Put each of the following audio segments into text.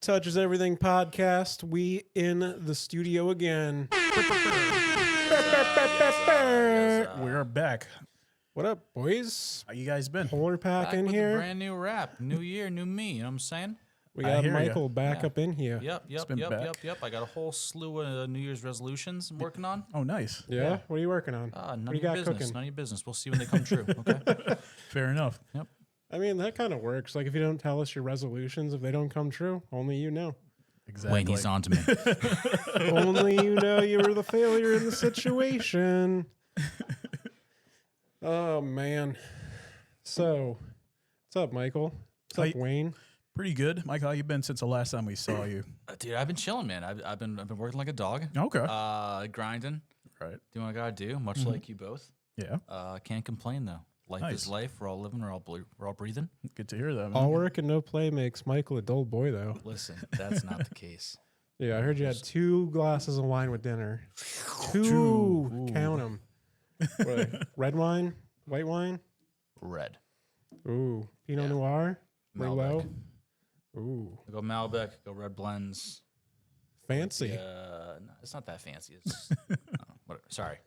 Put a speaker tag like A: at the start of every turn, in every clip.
A: Touches Everything podcast. We in the studio again.
B: We are back.
A: What up, boys?
B: How you guys been?
A: Polar pack
C: Back
A: in
C: with
A: here.
C: a brand new rap. New year, new me. You know what I'm saying?
A: We
B: I
A: got
B: hear ya.
A: Michael back
C: Yeah.
A: up in here.
C: Yep.
B: been back.
C: I got a whole slew of New Year's resolutions I'm working on.
B: Oh, nice.
A: Yeah?
C: Yeah.
A: What are you working on?
C: None
A: What
C: of
A: you
C: your
A: got
C: business.
A: cooking?
C: None of your business. We'll see when they come true. Okay.
B: Fair enough.
A: I mean, that kind of works. Like, if you don't tell us your resolutions, if they don't come true, only you know.
B: Exactly.
C: Wayne, he's on to me.
A: Only you know you were the failure in the situation. Oh, man. So, what's up, Michael? What's up,
B: Hi.
A: Wayne?
B: Pretty good. Mike, how you been since the last time we saw you?
C: Dude, I've been chilling, man. I've been working like a dog.
B: Okay.
C: Grinding.
B: Right.
C: Doing what I gotta do. Much like you both.
B: Yeah.
C: Can't complain though. Life
B: Nice.
C: is life. We're all living. We're all breathing.
B: Good to hear that. Man.
A: All work and no play makes Michael a dull boy, though.
C: Listen, that's not the case.
A: Yeah, I heard you had 2 glasses of wine with dinner. Two.
B: Ooh.
A: Count them. Red wine? White wine?
C: Red.
A: Ooh. Pinot
C: Yeah.
A: Noir?
C: Malbec.
A: Merlot? Ooh.
C: I go Malbec. Go Red Blends.
A: Fancy.
C: No, it's not that fancy. It's whatever. Sorry.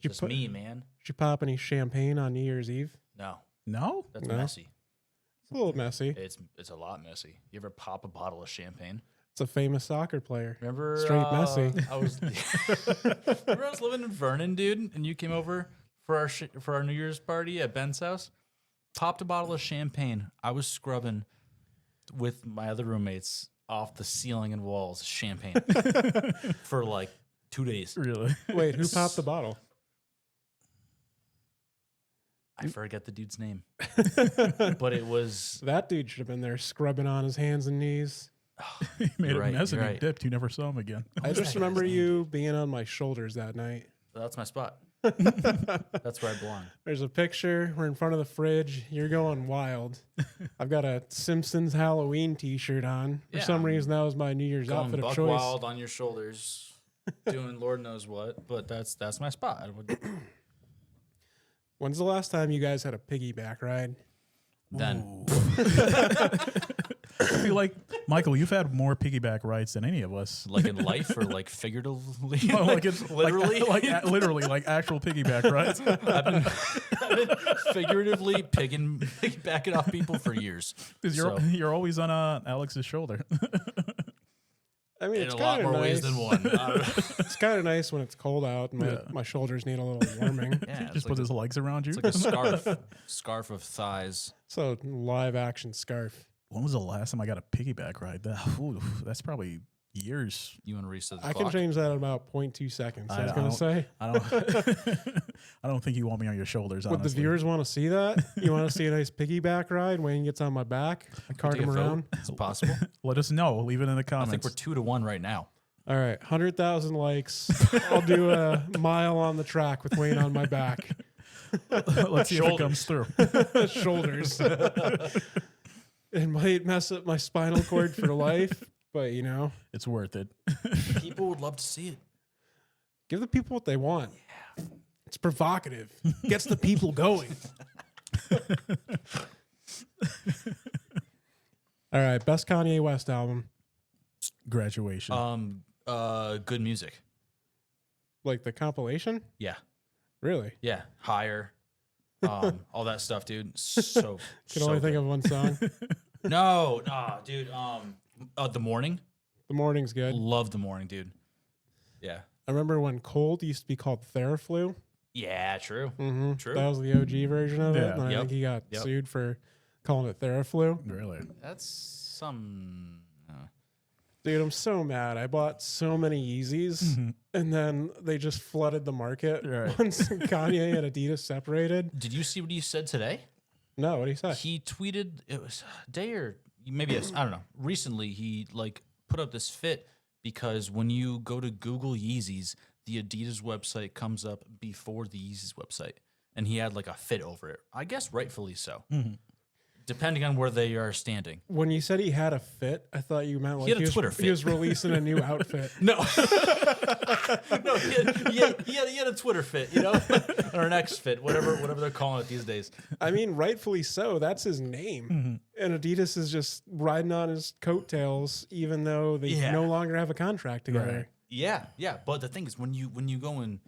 A: You
C: Just
A: put-
C: me, man.
A: Did you pop any champagne on New Year's Eve?
C: No,
B: No?
C: that's
A: No.
C: messy.
A: It's a little messy.
C: It's a lot messy. You ever pop a bottle of champagne?
A: It's a famous soccer player.
C: Remember
A: Straight messy.
C: I was remember I was living in Vernon, dude, and you came over for our New Year's party at Ben's house. Popped a bottle of champagne. I was scrubbing with my other roommates off the ceiling and walls champagne for like 2 days.
B: Really?
A: Wait, who popped the bottle?
C: I forget the dude's name, but it was
A: That dude should have been there scrubbing on his hands and knees.
B: He made
C: You're
B: a
C: right,
B: mess and
C: you're
B: he
C: right.
B: dipped. You never saw him again.
A: I
C: was
A: just
C: that
A: remember
C: guy's name?
A: you being on my shoulders that night.
C: That's my spot. That's where I belong.
A: There's a picture. We're in front of the fridge. You're going wild. I've got a Simpsons Halloween T-shirt on. For
C: Yeah,
A: some
C: I'm
A: reason, that was my New Year's
C: Going
A: outfit of
C: buck
A: choice.
C: wild on your shoulders, doing Lord knows what. But that's my spot. I would,
A: When's the last time you guys had a piggyback ride?
C: then
B: I feel like, Michael, you've had more piggyback rides than any of us.
C: like in life or like figuratively,
B: Oh, like it's
C: literally,
B: literally like actual piggyback rides.
C: I've been figuratively piggybacking off people for years.
B: 'Cause
C: So,
B: you're always on Alex's shoulder.
A: I mean,
C: in
A: it's
C: a lot
A: kind of
C: more
A: nice.
C: ways than one. I don't know.
A: It's kind of nice when it's cold out and
B: Yeah.
A: my shoulders need a little warming.
C: Yeah,
B: Just put his legs around you.
C: it's like a scarf of thighs.
A: So live action scarf.
B: When was the last time I got a piggyback ride? That's probably years.
C: You want to reset the
A: I
C: clock?
A: can change that in about 0.2 seconds. I was
B: I
A: going to say.
B: I don't. I don't think you want me on your shoulders.
A: Would the
B: honestly.
A: viewers want to see that? You want to see a nice piggyback ride? Wayne gets on my back. I cart
C: Take
A: him
C: a vote.
A: around.
C: It's possible.
B: Let us know. Leave it in the
C: I
B: comments.
C: think we're 2-1 right now.
A: All right, 100,000 likes. I'll do a mile on the track with Wayne on my back.
B: Let's see if it comes through.
A: Shoulders. It might mess up my spinal cord for life, but you know,
B: It's worth it.
C: People would love to see it.
A: give the people what they want. It's provocative. Gets the people going. All right, best Kanye West album.
B: Graduation.
C: Good music.
A: Like the compilation?
C: Yeah.
A: Really?
C: Yeah. Higher. All that stuff, dude. So
A: Can only think of one song.
C: No, dude. The Morning.
A: The Morning's good.
C: Love The Morning, dude. Yeah.
A: I remember when Cold used to be called Theraflu.
C: Yeah, true.
A: Mm-hmm.
C: True.
A: That was the OG version of it.
B: Yeah.
A: And I
C: Yep.
A: think he got
C: Yep.
A: sued for calling it Theraflu.
B: really?
C: That's some.
A: Dude, I'm so mad. I bought so many Yeezys, and then they just flooded the market
B: Right.
A: once Kanye and Adidas separated.
C: Did you see what he said today?
A: No, what did he say?
C: He tweeted. It was a day or maybe I don't know. Recently, he like put up this fit because when you go to Google Yeezys, the Adidas website comes up before the Yeezys website, and he had like a fit over it. I guess rightfully so. Depending on where they are standing.
A: When you said he had a fit, I thought you meant like
C: had a Twitter
A: he was
C: fit.
A: releasing a new outfit.
C: No, no, he had a Twitter fit, you know, or an X fit, whatever they're calling it these days.
A: I mean, rightfully so. That's his name. And Adidas is just riding on his coattails, even though they
C: Yeah.
A: no longer have a contract together.
B: Right.
C: Yeah, yeah. But the thing is, when you go and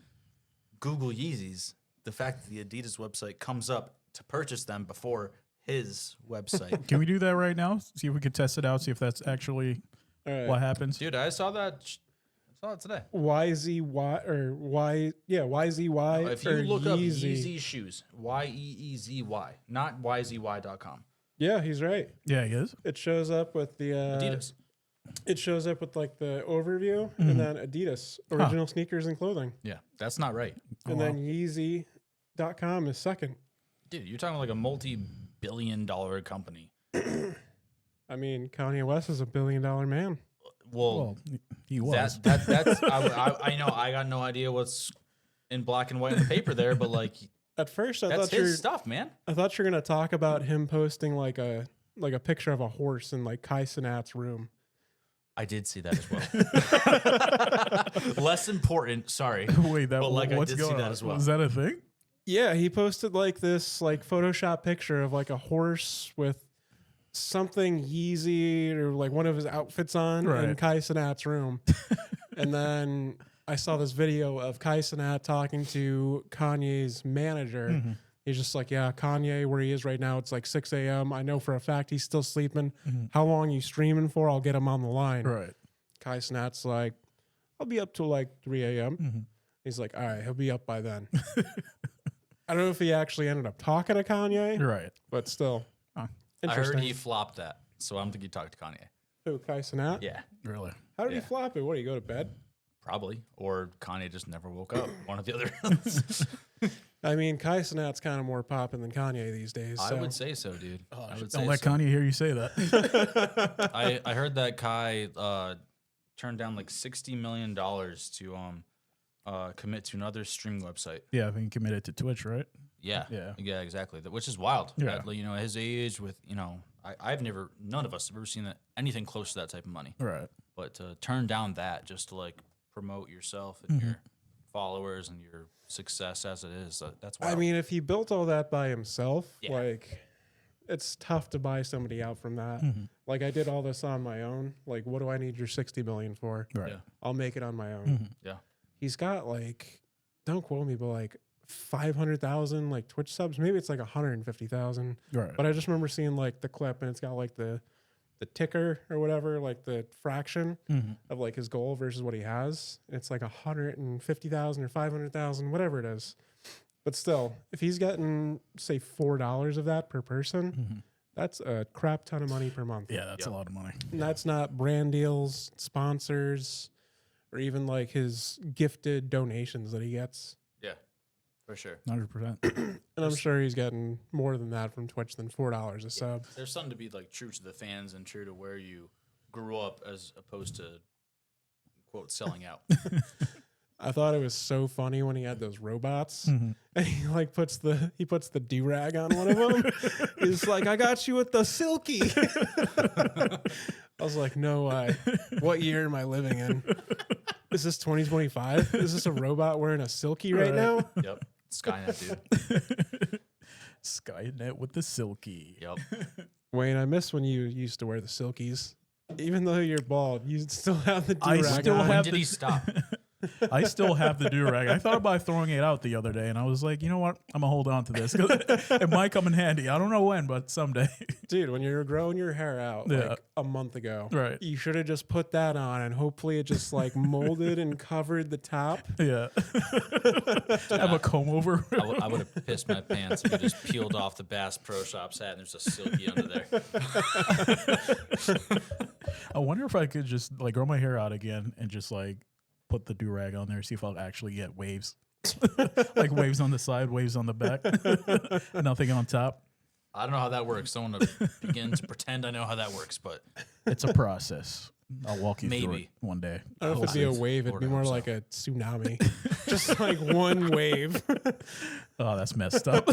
C: Google Yeezys, the fact that the Adidas website comes up to purchase them before his website.
B: Can we do that right now? See if we can test it out. See if that's actually
A: All right.
B: what happens.
C: Dude, I saw that. I saw it today.
A: YZY or Y, yeah, YZY.
C: If you
A: or
C: look up
A: Yeezy.
C: Yeezy shoes, YEEZY, not YZY.com.
A: Yeah, he's right.
B: Yeah, he is.
A: It shows up with the
C: Adidas.
A: It shows up with like the overview
B: Mm-hmm.
A: and then Adidas original sneakers and clothing,
C: Yeah, that's not right.
A: and
B: wow.
A: then Yeezy.com is second.
C: Dude, you're talking like a multi-billion-dollar company.
A: I mean, Kanye West is $1 billion man.
C: Well,
B: Well, he was.
C: that's I know I got no idea what's in black and white on the paper there, but like
A: At first, I
C: that's
A: thought
C: his stuff, man.
A: I thought you were gonna talk about him posting like a picture of a horse in like Kai Cenat's room.
C: I did see that as well. Less important, sorry.
B: Wait, that
C: But, like, I
B: what's
C: did see
B: going
C: that
B: on?
C: as well.
B: Is that a thing?
A: Yeah, he posted like this like Photoshop picture of like a horse with something Yeezy or like one of his outfits on in
B: Right.
A: Kai Cenat's room. And then I saw this video of Kai Cenat talking to Kanye's manager.
B: Mm-hmm.
A: He's just like, yeah, Kanye, where he is right now, it's like 6 a.m. I know for a fact he's still sleeping.
B: Mhm.
A: How long you streaming for? I'll get him on the line.
B: Right.
A: Kai Cenat's like, I'll be up till like 3 a.m.
B: Mhm.
A: He's like, all right, he'll be up by then. I don't know if he actually ended up talking to Kanye,
B: Right.
A: but still.
B: Huh.
C: I heard
A: Interesting.
C: he flopped that, so I'm thinking he talked to Kanye.
A: Who, Kai Cenat?
C: Yeah,
B: Really.
A: How did
C: Yeah.
A: he flop it? What, do you go to bed?
C: probably. Or Kanye just never woke up. One or the other.
A: I mean, Kai Cenat's kind of more popping than Kanye these days.
C: I
A: So.
C: would say so, dude. I would say
B: Don't let
C: so.
B: Kanye hear you say that.
C: I heard that Kai turned down like $60 million to commit to another stream website.
B: Yeah, I think he committed to Twitch, right?
C: Yeah,
B: Yeah.
C: exactly. Which is wild.
B: Yeah.
C: At, you know, at his age, with none of us have ever seen anything close to that type of money.
B: Right.
C: But to turn down that just to like promote yourself and
B: Mm-hmm.
C: your followers and your success as it is, that's
A: I
C: wild.
A: mean, if he built all that by himself,
C: Yeah.
A: like, it's tough to buy somebody out from that.
B: Mm-hmm.
A: Like, I did all this on my own. Like, what do I need your 60 million for?
B: Right.
C: Yeah.
A: I'll make it on my own.
B: Mhm.
C: Yeah.
A: He's got like, don't quote me, but like 500,000 like Twitch subs. Maybe it's like 150,000.
B: Right.
A: But I just remember seeing like the clip, and it's got like the ticker or whatever, like the fraction
B: Mhm.
A: of like his goal versus what he has. It's like 150,000 or 500,000, whatever it is. But still, if he's getting say $4 of that per person,
B: Mhm.
A: that's a crap ton of money per month.
B: Yeah, that's
C: Yep.
B: a lot of money.
A: And that's not brand deals, sponsors, or even like his gifted donations that he gets.
C: Yeah, for sure.
B: 100%.
A: And I'm sure he's getting more than that from Twitch than $4 a sub.
C: There's something to be like true to the fans and true to where you grew up, as opposed to quote selling out.
A: I thought it was so funny when he had those robots
B: Mhm.
A: and he like puts the durag on one of them. He's like, I got you with the silky. I was like, no way. What year am I living in? Is this 2025? Is this a robot wearing a silky right
B: Right.
A: now?
C: Yep, Skynet, dude.
B: Skynet with the silky.
C: Yep.
A: Wayne, I miss when you used to wear the silkies. Even though you're bald, you still have the
B: I
A: durag
B: still
A: on.
C: When
B: have
C: did he stop?
B: I still have the durag. I thought about throwing it out the other day, and I was like, you know what? I'm gonna hold on to this. 'Cause it might come in handy. I don't know when, but someday.
A: Dude, when you were growing your hair out
B: Yeah.
A: like a month ago,
B: Right.
A: you should have just put that on and hopefully it just like molded and covered the top.
B: Yeah. Have a comb over.
C: I would have pissed my pants if I just peeled off the Bass Pro Shops hat and there's a silky under there.
B: I wonder if I could just like grow my hair out again and just like put the durag on there, see if I'll actually get waves. Like waves on the side, waves on the back, nothing on top.
C: I don't know how that works. Don't want to begin to pretend I know how that works, but
B: It's a process. I'll walk you through it
C: Maybe.
B: one day.
A: I don't know if it'd be a
C: Lord,
A: wave, it'd
C: Lord,
A: be
C: I
A: more
C: hope so.
A: like a tsunami. Just like one wave.
B: Oh, that's messed up.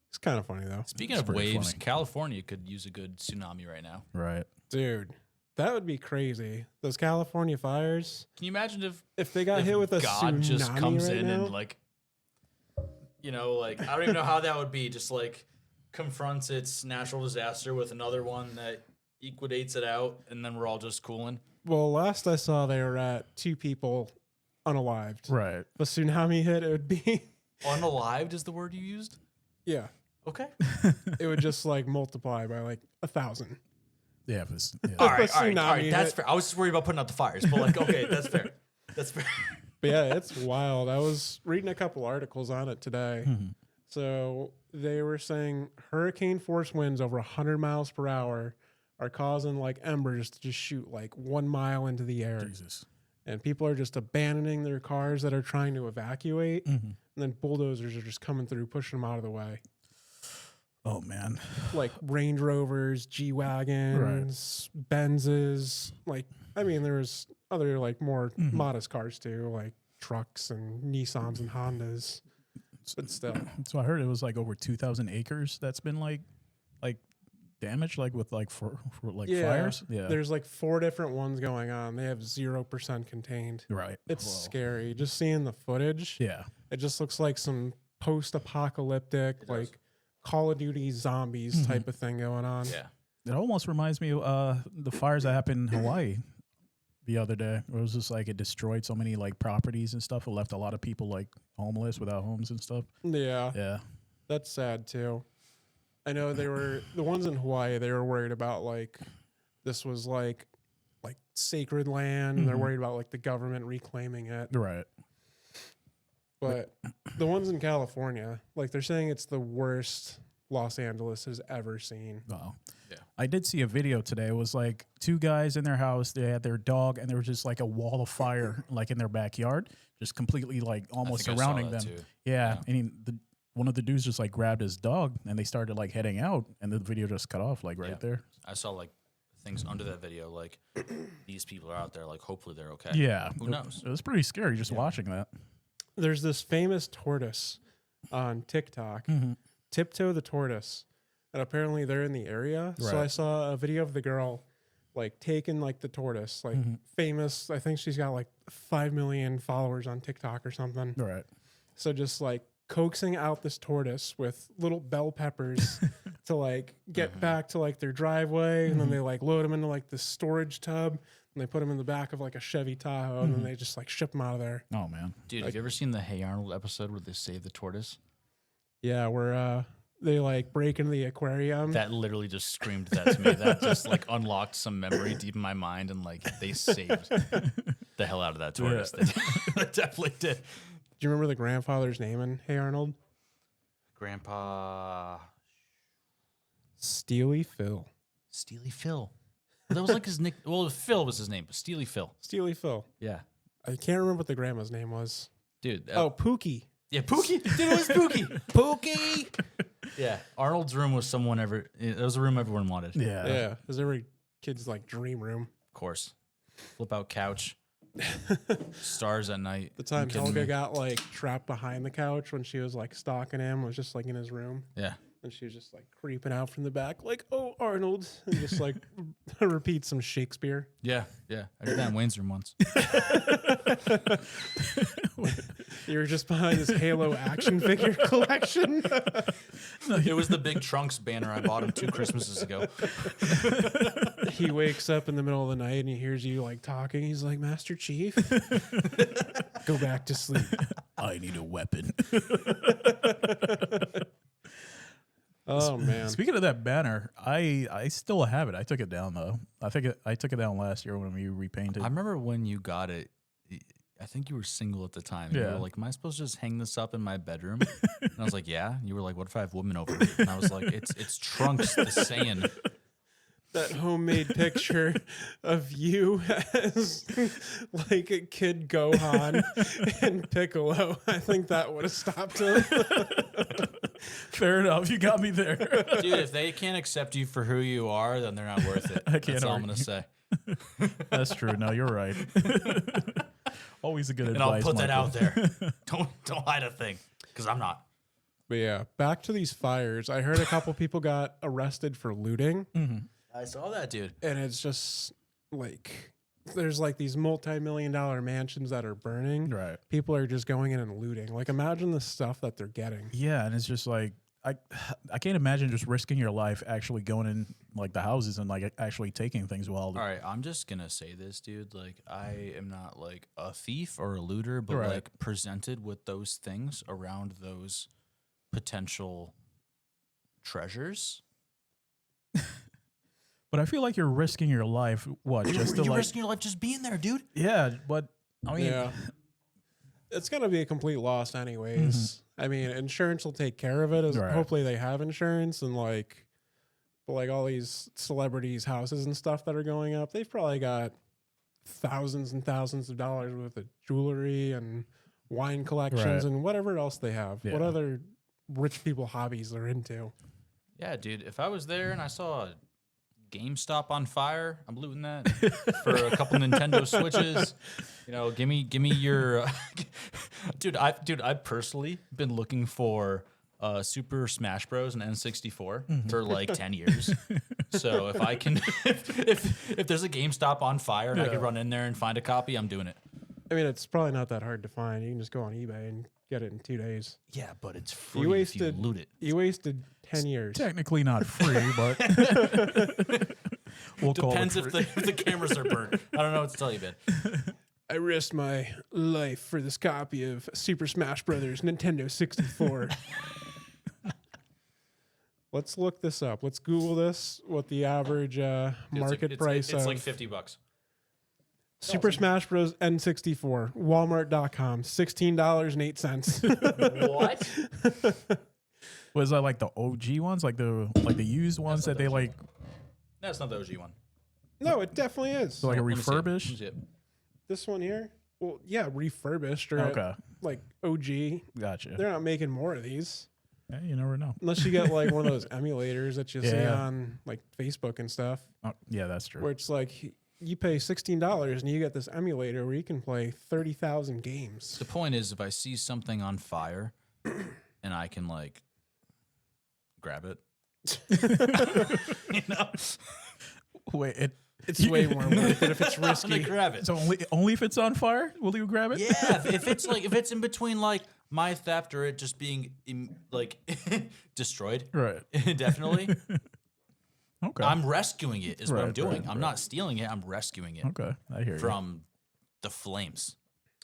A: It's kind of funny though.
C: speaking
B: It's
C: of
B: pretty
C: waves,
B: funny.
C: California could use a good tsunami right now.
B: Right.
A: Dude, that would be crazy. Those California fires,
C: Can you imagine
A: if they got
C: if
A: hit with a
C: God
A: tsunami
C: just comes
A: right
C: in
A: now,
C: and like, you know, like I don't even know how that would be. Just like confronts its natural disaster with another one that equates it out, and then we're all just cooling.
A: Well, last I saw, they were at 2 people unalived.
B: Right.
A: If a tsunami hit, it would be
C: Unalived is the word you used?
A: yeah.
C: Okay.
A: It would just like multiply by like 1,000.
B: Yeah. If it's, yeah.
C: All right,
A: If a
C: all right,
A: tsunami
C: that's
A: hit-
C: fair. I was just worried about putting out the fires, but like, okay, that's fair. That's fair.
A: But yeah, it's wild. I was reading a couple articles on it today.
B: Mhm.
A: So they were saying hurricane force winds over 100 miles per hour are causing like embers to just shoot like 1 mile into the air.
B: Jesus.
A: And people are just abandoning their cars that are trying to evacuate.
B: Mhm.
A: And then bulldozers are just coming through, pushing them out of the way.
B: Oh man.
A: Like Range Rovers, G-Wagons, Benzes. Like, I mean, there was other like more modest cars too, like trucks and Nissans and Hondas. But still.
B: So I heard it was like over 2,000 acres that's been like damaged, like with like for like fires. Yeah.
A: There's like 4 different ones going on. They have 0% contained.
B: Right.
A: It's
B: Whoa.
A: scary. Just seeing the footage.
B: Yeah.
A: It just looks like some post-apocalyptic, like Call of Duty zombies type of thing going on.
C: Yeah.
B: It almost reminds me of the fires that happened in Hawaii the other day. It was just like it destroyed so many like properties and stuff. It left a lot of people like homeless without homes and stuff.
A: Yeah,
B: Yeah.
A: that's sad too. I know they were the ones in Hawaii. They were worried about like this was like sacred land. And they're worried about like the government reclaiming it.
B: Right.
A: But the ones in California, like they're saying it's the worst Los Angeles has ever seen.
B: Wow.
C: Yeah.
B: I did see a video today. It was like 2 guys in their house. They had their dog, and there was just like a wall of fire, like in their backyard, just completely like almost
C: think I saw
B: surrounding
C: that
B: them.
C: too.
B: Yeah. And one of the dudes just like grabbed his dog, and they started like heading out, and the video just cut off like right
C: Yeah.
B: there.
C: I saw like things under that video, like these people are out there, like hopefully they're okay.
B: Yeah.
C: Who knows?
B: It was pretty scary just watching that.
A: There's this famous tortoise on TikTok, Tiptoe the Tortoise, and apparently they're in the area. So
B: Right.
A: I saw a video of the girl like taking like the tortoise, like famous. I think she's got like 5 million followers on TikTok or something.
B: Right.
A: So just like coaxing out this tortoise with little bell peppers to like get back to like their driveway, and then they like load them into like the storage tub, and they put them in the back of like a Chevy Tahoe, and then they just like ship them out of there.
B: Oh man.
C: Dude, have you ever seen the Hey Arnold episode where they save the tortoise?
A: Yeah, where they like break into the aquarium.
C: That literally just screamed that to me. That just like unlocked some memory deep in my mind, and like they saved the hell out of that tortoise. They definitely did.
A: Do you remember the grandfather's name in Hey Arnold?
C: Grandpa
A: Steely Phil.
C: Steely Phil. That was like his nick. Well, Phil was his name, but Steely Phil.
A: Steely Phil.
C: Yeah,
A: I can't remember what the grandma's name was.
C: dude.
A: Oh, Pookie.
C: yeah, Pookie. Dude, it was Pookie. Pookie. Yeah, Arnold's room was someone ever. It was a room everyone wanted.
B: Yeah.
A: Yeah, it was every kid's like dream room.
C: Of course. Flip out couch. Stars at night.
A: The time
C: You kidding
A: Helga
C: me?
A: got like trapped behind the couch when she was like stalking him, was just like in his room.
C: Yeah.
A: And she was just like creeping out from the back, like, oh, Arnold. And just like repeat some Shakespeare.
C: Yeah. Yeah. I did that in Wayne's room once.
A: You were just behind this Halo action figure collection.
C: It was the big Trunks banner I bought him 2 Christmases ago.
A: He wakes up in the middle of the night and he hears you like talking. He's like, Master Chief, go back to sleep.
B: I need a weapon.
A: Oh, man.
B: Speaking of that banner, I still have it. I took it down though. I took it down last year when we repainted.
C: I remember when you got it. I think you were single at the time. You
B: Yeah.
C: were like, am I supposed to just hang this up in my bedroom? And I was like, yeah. You were like, what if I have women over? And I was like, it's Trunks the saying.
A: That homemade picture of you as like a kid Gohan and Piccolo. I think that would have stopped him.
B: Fair enough. You got me there.
C: Dude, if they can't accept you for who you are, then they're not worth it.
B: can't
C: That's all I'm
B: argue.
C: going to say.
B: That's true. No, you're right. Always a good
C: And
B: advice.
C: I'll put that
B: Michael.
C: out there. Don't hide a thing, because I'm not.
A: But yeah, back to these fires. I heard a couple people got arrested for looting,
C: I saw that, dude.
A: and it's just like there's like these multi-million-dollar mansions that are burning.
B: Right.
A: People are just going in and looting. Like, imagine the stuff that they're getting.
B: Yeah, and it's just like I can't imagine just risking your life actually going in like the houses and like actually taking things while.
C: All right, I'm just gonna say this, dude. Like, I am not like a thief or a looter, but
B: Right.
C: like presented with those things around those potential treasures.
B: But I feel like you're risking your life. What? Just to
C: You're
B: like,
C: risking your life just being there, dude.
B: yeah. But I mean,
A: Yeah. It's going to be a complete loss anyways. I mean, insurance will take care of it.
B: Right.
A: Hopefully they have insurance and like all these celebrities' houses and stuff that are going up. They've probably got thousands and thousands of dollars worth of jewelry and wine collections
B: Right.
A: and whatever else they have.
B: Yeah.
A: What other rich people hobbies they're into.
C: Yeah, dude. If I was there and I saw a GameStop on fire, I'm looting that for a couple Nintendo Switches. You know, give me your dude. I've personally been looking for Super Smash Bros. And N64 for like 10 years. So if I can, if there's a GameStop on fire and I could run in there and find a copy, I'm doing it.
A: I mean, it's probably not that hard to find. You can just go on eBay and get it in 2 days.
C: Yeah, but it's free
A: You
C: if you
A: wasted
C: loot it.
A: You wasted 10 years.
B: technically not free, but we'll call it
C: Depends
B: free.
C: if the cameras are burnt. I don't know what to tell you, man.
A: I risked my life for this copy of Super Smash Brothers Nintendo 64. Let's look this up. Let's Google this. What the average market price
C: It's
A: of
C: like $50.
A: Super Smash Bros. N64. Walmart.com. $16.08.
C: What?
B: Was that like the OG ones, like the used ones that they like,
C: That's not the OG one.
A: No, it definitely is.
B: so like a
C: Let me see it. Let me
B: refurbished?
C: see it.
A: This one here. Well, yeah, refurbished or
B: Okay,
A: like OG.
B: gotcha.
A: They're not making more of these.
B: Yeah, you never know.
A: Unless you get like one of those emulators that you see
B: Yeah.
A: on like Facebook and stuff,
B: Oh, yeah, that's true.
A: where it's like you pay $16 and you get this emulator where you can play 30,000 games.
C: The point is, if I see something on fire and I can like grab it, you know,
B: Wait,
A: It's way more worth it if it's
C: I'm gonna
A: risky.
C: grab it.
B: so only if it's on fire will you grab it?
C: Yeah, if it's in between like my theft or it just being like destroyed,
B: Right.
C: definitely.
B: Okay.
C: I'm rescuing it. Is what I'm
B: Right,
C: doing.
B: right,
C: I'm not stealing it. I'm rescuing it
B: okay. I hear
C: from the flames,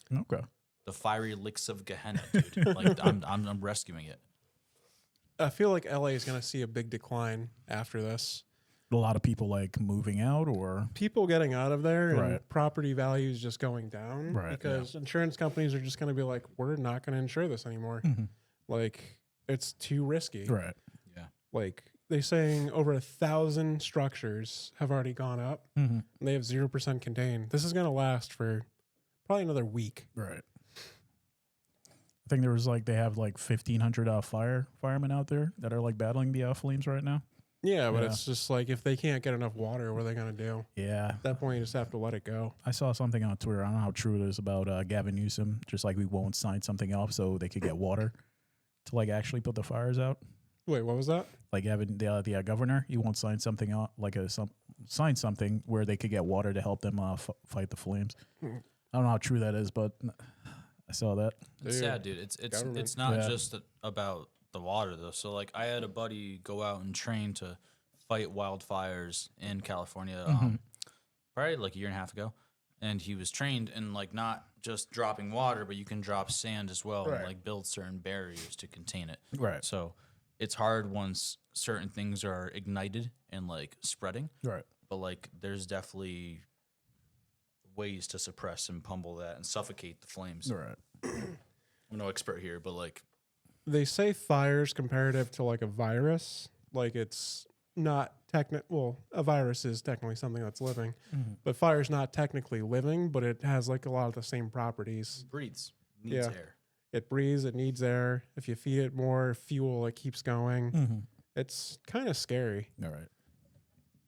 B: you. Okay.
C: the fiery licks of Gehenna, dude. Like I'm rescuing it.
A: I feel like LA is going to see a big decline after this.
B: A lot of people like moving out or
A: People getting out of there and
B: Right.
A: property values just going down
B: Right,
A: because insurance companies are just going to be like, we're not going to insure this anymore. Like, it's too risky.
B: right.
C: Yeah.
A: Like, they're saying over 1,000 structures have already gone up and they have 0% contained. This is going to last for probably another week.
B: Right. I think there was like they have like 1,500 firemen out there that are like battling the flames right now.
A: Yeah, but
B: Yeah.
A: it's just like if they can't get enough water, what are they going to do?
B: Yeah.
A: At that point, you just have to let it go.
B: I saw something on Twitter. I don't know how true it is about Gavin Newsom. Just like we won't sign something up so they could get water to like actually put the fires out.
A: Wait, what was that?
B: Like Gavin, the governor, he won't sign something up like sign something where they could get water to help them fight the flames. I don't know how true that is, but I saw that.
C: It's
A: Dude,
C: sad, dude. It's
A: government.
C: not
B: Yeah.
C: just about the water though. So like I had a buddy go out and train to fight wildfires in California probably like a year and a half ago. And he was trained in like not just dropping water, but you can drop sand as well
A: Right.
C: and like build certain barriers to contain it.
B: Right.
C: So it's hard once certain things are ignited and like spreading.
B: Right.
C: But like there's definitely ways to suppress and pummel that and suffocate the flames.
B: Right.
C: I'm no expert here, but like
A: They say fire's comparative to like a virus. Like it's not well, a virus is technically something that's living, but fire's not technically living, but it has like a lot of the same properties.
C: breathes, needs
A: Yeah.
C: air.
A: It breathes, it needs air. If you feed it more fuel, it keeps going. It's kind of scary
B: All right.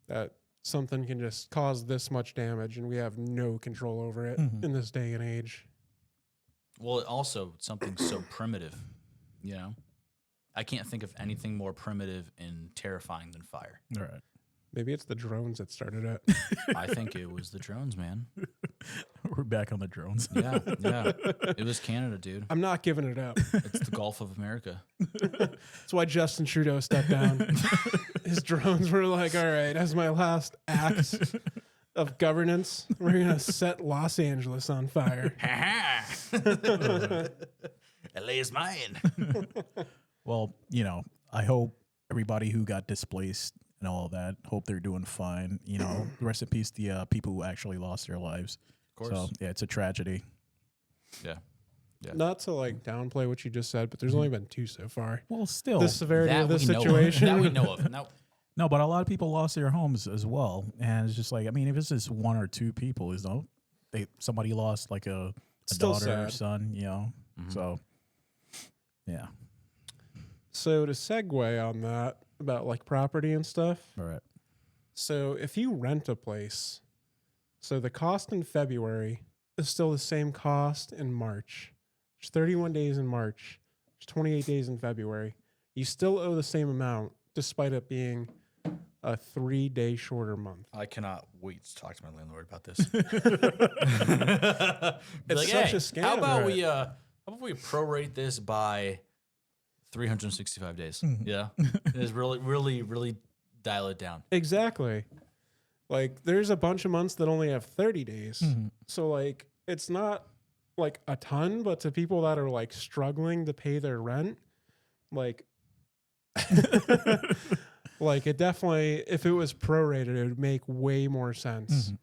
A: that something can just cause this much damage and we have no control over it in this day and age.
C: Well, also something so primitive, you know? I can't think of anything more primitive and terrifying than fire.
B: All right.
A: Maybe it's the drones that started it.
C: I think it was the drones, man.
B: We're back on the drones.
C: Yeah. It was Canada, dude.
A: I'm not giving it up.
C: It's the Gulf of America.
A: That's why Justin Trudeau stepped down. His drones were like, all right, as my last act of governance, we're going to set Los Angeles on fire.
C: LA is mine.
B: Well, you know, I hope everybody who got displaced and all of that, hope they're doing fine. You know, rest in peace the people who actually lost their lives.
C: Of course.
B: So, yeah, it's a tragedy.
C: Yeah.
A: Not to like downplay what you just said, but there's only been 2 so far.
B: Well, still.
A: The severity of this
C: we know of.
A: situation.
C: That we know of. Now,
B: No, but a lot of people lost their homes as well. And it's just like, I mean, if it's just 1 or 2 people, you know, somebody lost like a
A: Still
B: daughter or
A: sad.
B: son, you know. So, yeah.
A: So to segue on that about like property and stuff.
B: All right.
A: So if you rent a place, so the cost in February is still the same cost in March. There's 31 days in March. There's 28 days in February. You still owe the same amount despite it being a 3-day shorter month.
C: I cannot wait to talk to my landlord about this.
A: It's such a scam.
C: How about
A: right?
C: we prorate this by 365 days? Yeah, just really dial it down.
A: Exactly. Like there's a bunch of months that only have 30 days. So like it's not like a ton, but to people that are like struggling to pay their rent, like like it definitely, if it was prorated, it would make way more sense.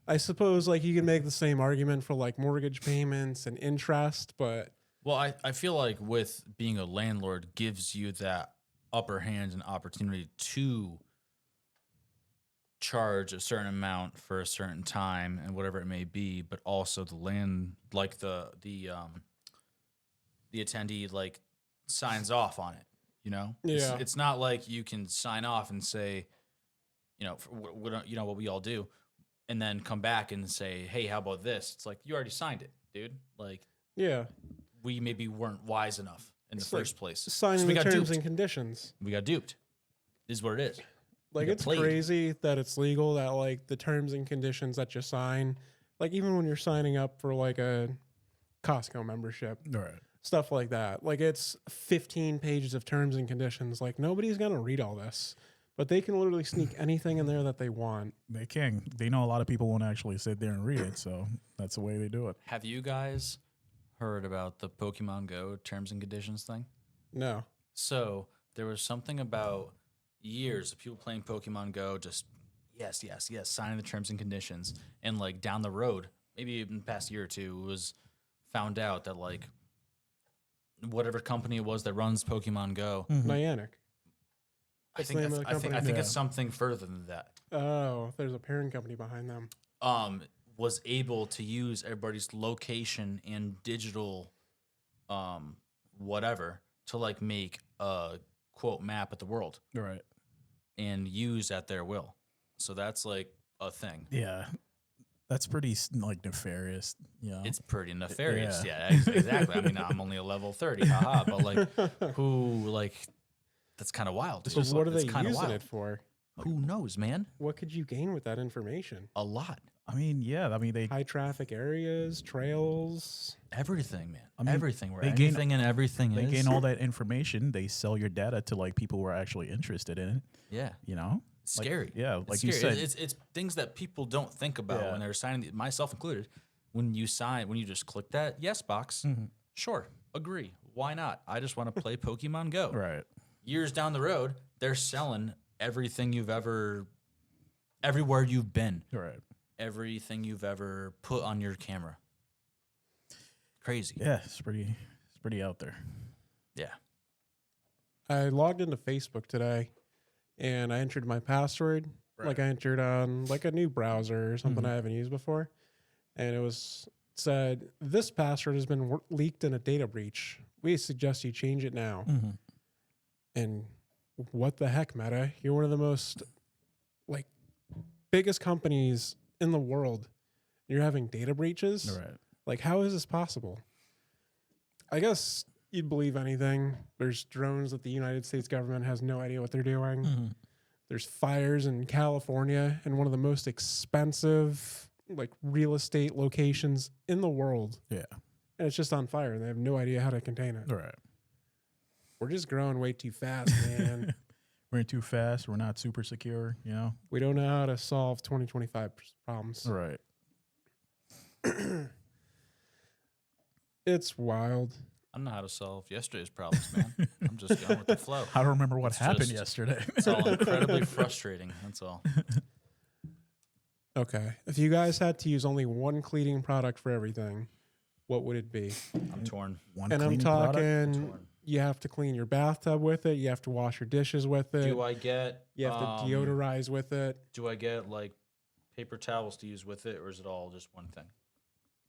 A: I suppose like you can make the same argument for like mortgage payments and interest, but
C: Well, I feel like with being a landlord gives you that upper hand and opportunity to charge a certain amount for a certain time and whatever it may be, but also the attendee like signs off on it. You know,
A: Yeah.
C: it's not like you can sign off and say, you know, what we all do, and then come back and say, hey, how about this? It's like you already signed it, dude. Like
A: yeah,
C: we maybe weren't wise enough in the first place.
A: signing
C: So we
A: the
C: got
A: terms
C: duped.
A: and conditions.
C: We got duped. This is what it is.
A: Like
C: got
A: it's
C: played.
A: crazy that it's legal that like the terms and conditions that you sign, like even when you're signing up for like a Costco membership,
B: All right.
A: stuff like that. Like it's 15 pages of terms and conditions. Like nobody's going to read all this, but they can literally sneak anything in there that they want.
B: They can. They know a lot of people won't actually sit there and read it, so that's the way they do it.
C: Have you guys heard about the Pokemon Go terms and conditions thing?
A: No.
C: So there was something about years of people playing Pokemon Go, just yes, signing the terms and conditions, and like down the road, maybe even the past year or two, it was found out that like whatever company it was that runs Pokemon Go,
A: Niantic.
C: I
A: That's the name of the
C: think
A: company?
C: it's something further than that.
A: Oh, there's a parent company behind them.
C: Was able to use everybody's location and digital, whatever, to like make a quote map of the world
B: All right.
C: and use at their will. So that's like a thing.
B: Yeah. That's pretty like nefarious. Yeah.
C: It's pretty nefarious. Yeah, exactly. I mean, I'm only a level 30, haha. But like, who like? That's kind of wild.
A: So
C: dude.
A: what are they
C: It's kinda
A: using
C: wild.
A: it for?
C: Who knows, man?
A: What could you gain with that information?
C: A lot.
B: I mean, yeah. I mean, they
A: High traffic areas, trails.
C: Everything, man.
B: I mean,
C: Everything. Where
B: they gain-
C: anything and everything
B: they
C: is.
B: gain all that information. They sell your data to like people who are actually interested in it.
C: Yeah.
B: You know.
C: It's
B: Like,
C: scary.
B: yeah,
C: It's
B: like you
C: scary.
B: said.
C: It's things that people don't think about
B: Yeah.
C: when they're signing, myself included. When you just click that yes box, sure, agree. Why not? I just want to play Pokemon Go.
B: Right.
C: Years down the road, they're selling everything everywhere you've been,
B: Right.
C: everything you've ever put on your camera. Crazy.
B: Yeah. It's pretty out there.
C: Yeah.
A: I logged into Facebook today and I entered my password. Like I entered on like a new browser or something I haven't used before. And it said, this password has been leaked in a data breach. We suggest you change it now. And what the heck, Meta? You're one of the most like biggest companies in the world. You're having data breaches?
B: All right.
A: Like, how is this possible? I guess you'd believe anything. There's drones that the United States government has no idea what they're doing. There's fires in California in one of the most expensive like real estate locations in the world,
B: Yeah.
A: and it's just on fire. And they have no idea how to contain it.
B: All right.
A: We're just growing way too fast, man.
B: We're in too fast. We're not super secure, you know?
A: We don't know how to solve 2025 problems.
B: All right.
A: It's wild.
C: I don't know how to solve yesterday's problems, man. I'm just going with the flow.
B: I don't remember what
C: It's
B: happened
C: just-
B: yesterday.
C: It's all incredibly frustrating. That's all.
A: Okay. If you guys had to use only one cleaning product for everything, what would it be?
C: I'm torn.
B: One
A: And I'm
B: cleaning product?
A: talking,
C: Torn.
A: you have to clean your bathtub with it. You have to wash your dishes with it.
C: Do I get?
A: You have to deodorize with it.
C: Do I get like paper towels to use with it, or is it all just one thing?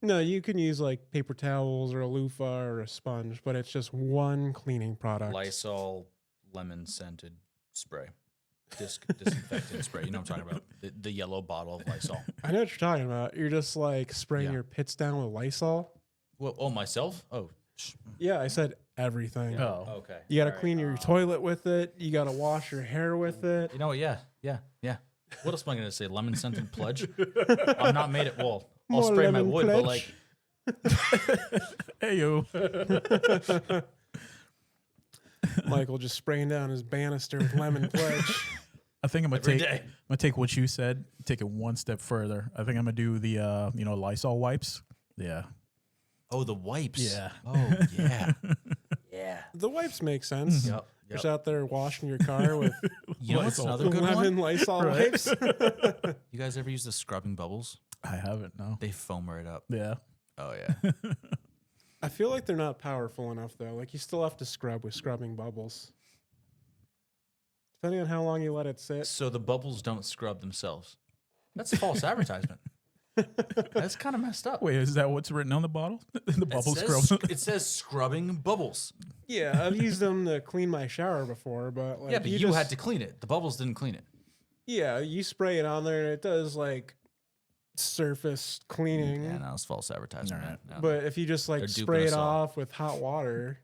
A: No, you can use like paper towels or a loofah or a sponge, but it's just one cleaning product.
C: Lysol lemon scented spray, disinfectant spray. You know what I'm talking about? The yellow bottle of Lysol.
A: I know what you're talking about. You're just like spraying
C: Yeah.
A: your pits down with Lysol.
C: Well, oh, myself? Oh,
A: Yeah, I said everything.
B: Oh.
C: okay.
A: You got to
C: All right.
A: clean your toilet with it. You got to wash your hair with it.
C: You know what? Yeah. What else am I going to say? Lemon scented pledge? I'm not made it. Well, I'll
A: More
C: spray my
A: lemon
C: wood, but
A: pledge.
C: like,
B: Hey, yo.
A: Michael just spraying down his banister with lemon pledge.
B: I think I'm
C: Every
B: gonna
C: day.
B: take what you said, take it one step further. I think I'm gonna do the Lysol wipes. Yeah.
C: oh, the wipes.
B: Yeah.
C: Oh, yeah. Yeah.
A: The wipes make sense.
C: Yep.
A: You're just out there washing your car with
C: You know what's
B: Lysol.
C: another good
A: lemon
C: one?
A: Lysol
B: Right.
A: wipes.
C: You guys ever use the scrubbing bubbles?
B: I haven't, no.
C: They foam right up.
B: Yeah.
C: Oh, yeah.
A: I feel like they're not powerful enough though. Like you still have to scrub with scrubbing bubbles. Depending on how long you let it sit.
C: So the bubbles don't scrub themselves. That's false advertisement. That's kind of messed up.
B: Wait, is that what's written on the bottle? The bubble scrub.
C: It says scrubbing bubbles.
A: Yeah, I've used them to clean my shower before, but like
C: Yeah, but you
A: just,
C: had to clean it. The bubbles didn't clean it.
A: Yeah, you spray it on there and it does like surface cleaning.
C: Yeah, no, it's false advertisement.
B: Alright.
C: Man. No.
A: But if you just like
C: They're duping
A: spray it
C: us all.
A: off with hot water,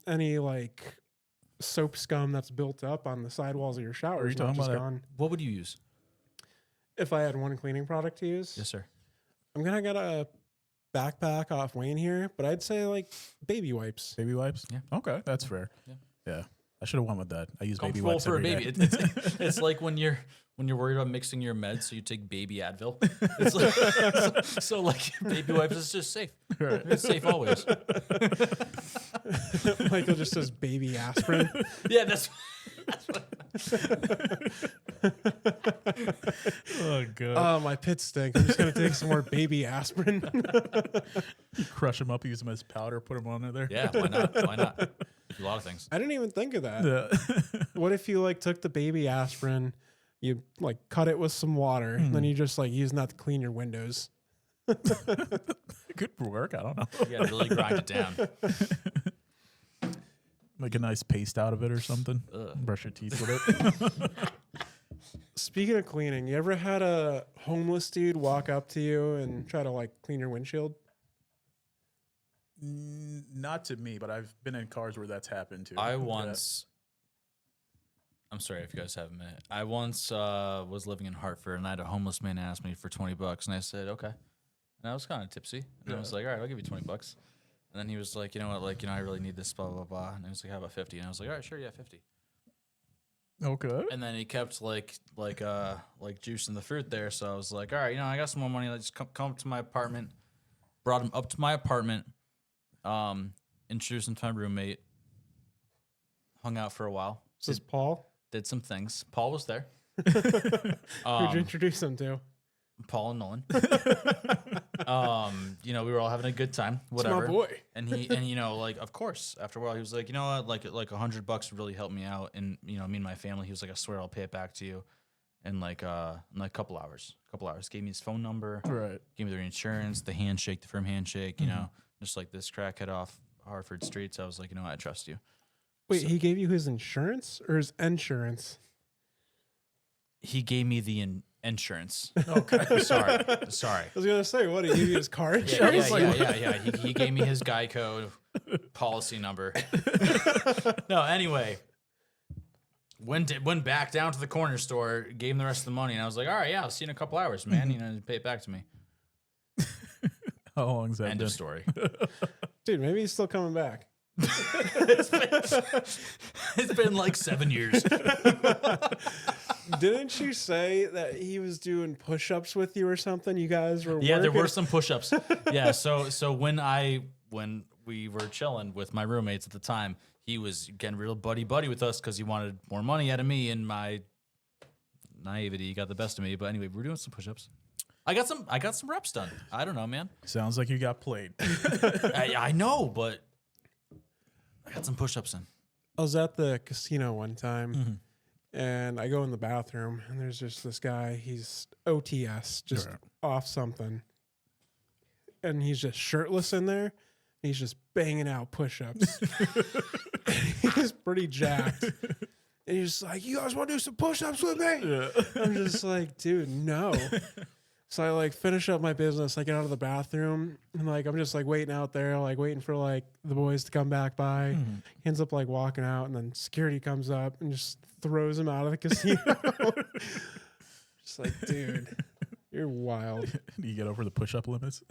A: any like soap scum that's built up on the sidewalls of your shower
B: you
A: is not
B: talking
A: just
B: about
A: gone.
C: What would you use?
A: If I had one cleaning product to use,
C: Yes, sir.
A: I'm gonna get a backpack off Wayne here, but I'd say like baby wipes.
B: Baby wipes?
C: Yeah.
B: Okay, that's fair.
C: Yeah.
B: Yeah. I should have went with that. I use baby
C: Comfortable
B: wipes
C: for a
B: every
C: baby.
B: day.
C: It's like when you're worried about mixing your meds, so you take baby Advil. It's like, so like baby wipes is just safe.
B: Right.
C: It's safe always.
A: Michael just says baby aspirin.
C: Yeah, that's
B: Oh, God.
A: Oh, my pits stink. I'm just gonna take some more baby aspirin.
B: Crush them up, use them as powder, put them on there.
C: yeah. Why not? Why not? A lot of things.
A: I didn't even think of that.
B: Yeah.
A: What if you like took the baby aspirin, you like cut it with some water, and then you just like use that to clean your windows?
B: It could work. I don't know.
C: You gotta really grind it down.
B: Make a nice paste out of it or something.
C: Ugh.
B: Brush your teeth with it.
A: Speaking of cleaning, you ever had a homeless dude walk up to you and try to like clean your windshield?
B: Not to me, but I've been in cars where that's happened too.
C: I once. I'm sorry if you guys have a minute. I once was living in Hartford, and I had a homeless man ask me for $20, and I said okay. And I was kind of tipsy, and I was like, all right, I'll give you $20. And then he was like, you know what, like, I really need this, blah blah blah. And he was like, how about 50? And I was like, all right, sure, yeah, 50.
B: Okay.
C: And then he kept like juicing the fruit there, so I was like, all right, I got some more money. Let's come up to my apartment. Brought him up to my apartment. Introduced him to my roommate. Hung out for a while.
A: This is Paul.
C: Did some things. Paul was there.
A: Who'd you introduce him to?
C: Paul and Nolan. We were all having a good time.
A: It's
C: Whatever.
A: my boy.
C: And like, of course, after a while, he was like, you know what, like $100 would really help me out, and me and my family. He was like, I swear I'll pay it back to you, in like a couple hours. Gave me his phone number.
B: Right.
C: Gave me their insurance, the handshake, the firm handshake. Just like this crackhead off Hartford streets. I was like, I trust you.
A: Wait, he gave you his insurance or his insurance?
C: He gave me the insurance.
B: Okay.
C: Sorry.
A: I was gonna say, what did he give you his car insurance?
C: Yeah. He gave me his Geico policy number. No, anyway. Went back down to the corner store, gave him the rest of the money, and I was like, all right, yeah, I'll see you in a couple hours, man. Pay it back to me.
B: How long has that
C: End
B: been?
C: of story.
A: Dude, maybe he's still coming back.
C: It's been like 7 years.
A: Didn't you say that he was doing push-ups with you or something? You guys were
C: Yeah, there
A: working?
C: were some push-ups. Yeah, so when we were chilling with my roommates at the time, he was getting real buddy with us because he wanted more money out of me, and my naivety got the best of me. But anyway, we're doing some push-ups. I got some reps done. I don't know, man.
B: Sounds like you got played.
C: I know, but I got some push-ups in.
A: I was at the casino one time, and I go in the bathroom, and there's just this guy. He's OTS, just
B: Right.
A: off something, and he's just shirtless in there. And he's just banging out push-ups. He's pretty jacked, and he's just like, "You guys want to do some push-ups with me?"
B: Yeah.
A: I'm just like, "Dude, no." So I like finish up my business. I get out of the bathroom, and like I'm just like waiting out there, like waiting for like the boys to come back by. He ends up like walking out, and then security comes up and just throws him out of the casino. Just like, dude, you're wild,
B: You get over the push-up limits.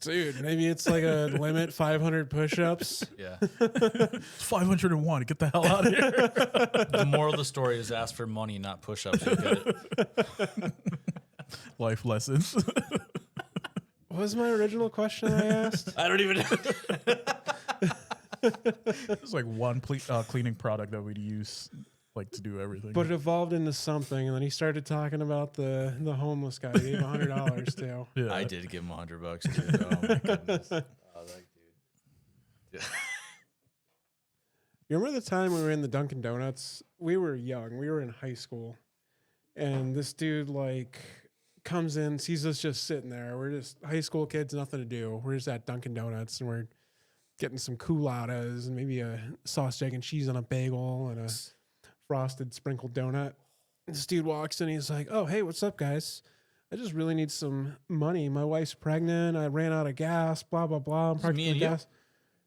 A: dude. Maybe it's like a limit 500 push-ups.
C: Yeah.
B: It's 501. Get the hell out of here.
C: The moral of the story is ask for money, not push-ups. You'll get it.
B: Life lessons.
A: What was my original question I asked?
C: I don't even know.
B: It's like one cleaning product that we'd use like to do everything.
A: But it evolved into something, and then he started talking about the homeless guy he gave $100 to.
B: yeah.
C: I did give him $100, dude. Oh my goodness. Oh, that dude.
A: You remember the time we were in the Dunkin' Donuts? We were young. We were in high school. And this dude, like, comes in, sees us just sitting there. We're just high school kids, nothing to do. We're just at Dunkin' Donuts, and we're getting some culottes and maybe a sausage, egg, and cheese on a bagel and a frosted sprinkled donut. This dude walks in, he's like, "Oh, hey, what's up, guys? I just really need some money. My wife's pregnant. I ran out of gas, blah, blah, blah. I'm parked
C: me
A: for
C: and you?
A: gas."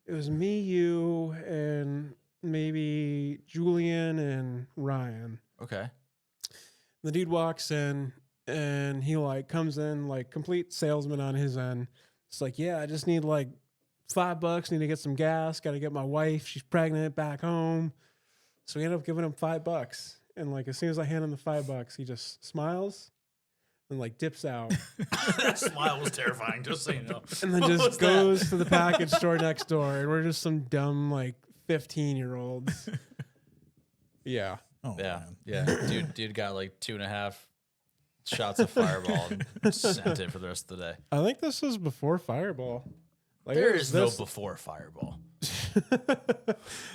A: It was me, you, and maybe Julian and Ryan.
C: Okay.
A: The dude walks in, and he like comes in like complete salesman on his end. It's like, "Yeah, I just need like $5. Need to get some gas. Got to get my wife. She's pregnant back home." So we end up giving him $5. And like as soon as I hand him the $5, he just smiles and like dips out,
C: That smile was terrifying, just so you know.
A: and then
C: What was
A: just
C: that?
A: goes to the package store next door. And we're just some dumb like 15-year-olds. Yeah.
B: Oh,
C: Yeah,
B: man.
C: yeah. Dude got like 2.5 shots of Fireball and sent it for the rest of the day.
A: I think this was before Fireball. Like
C: There
A: it was
C: is no
A: this-
C: before Fireball.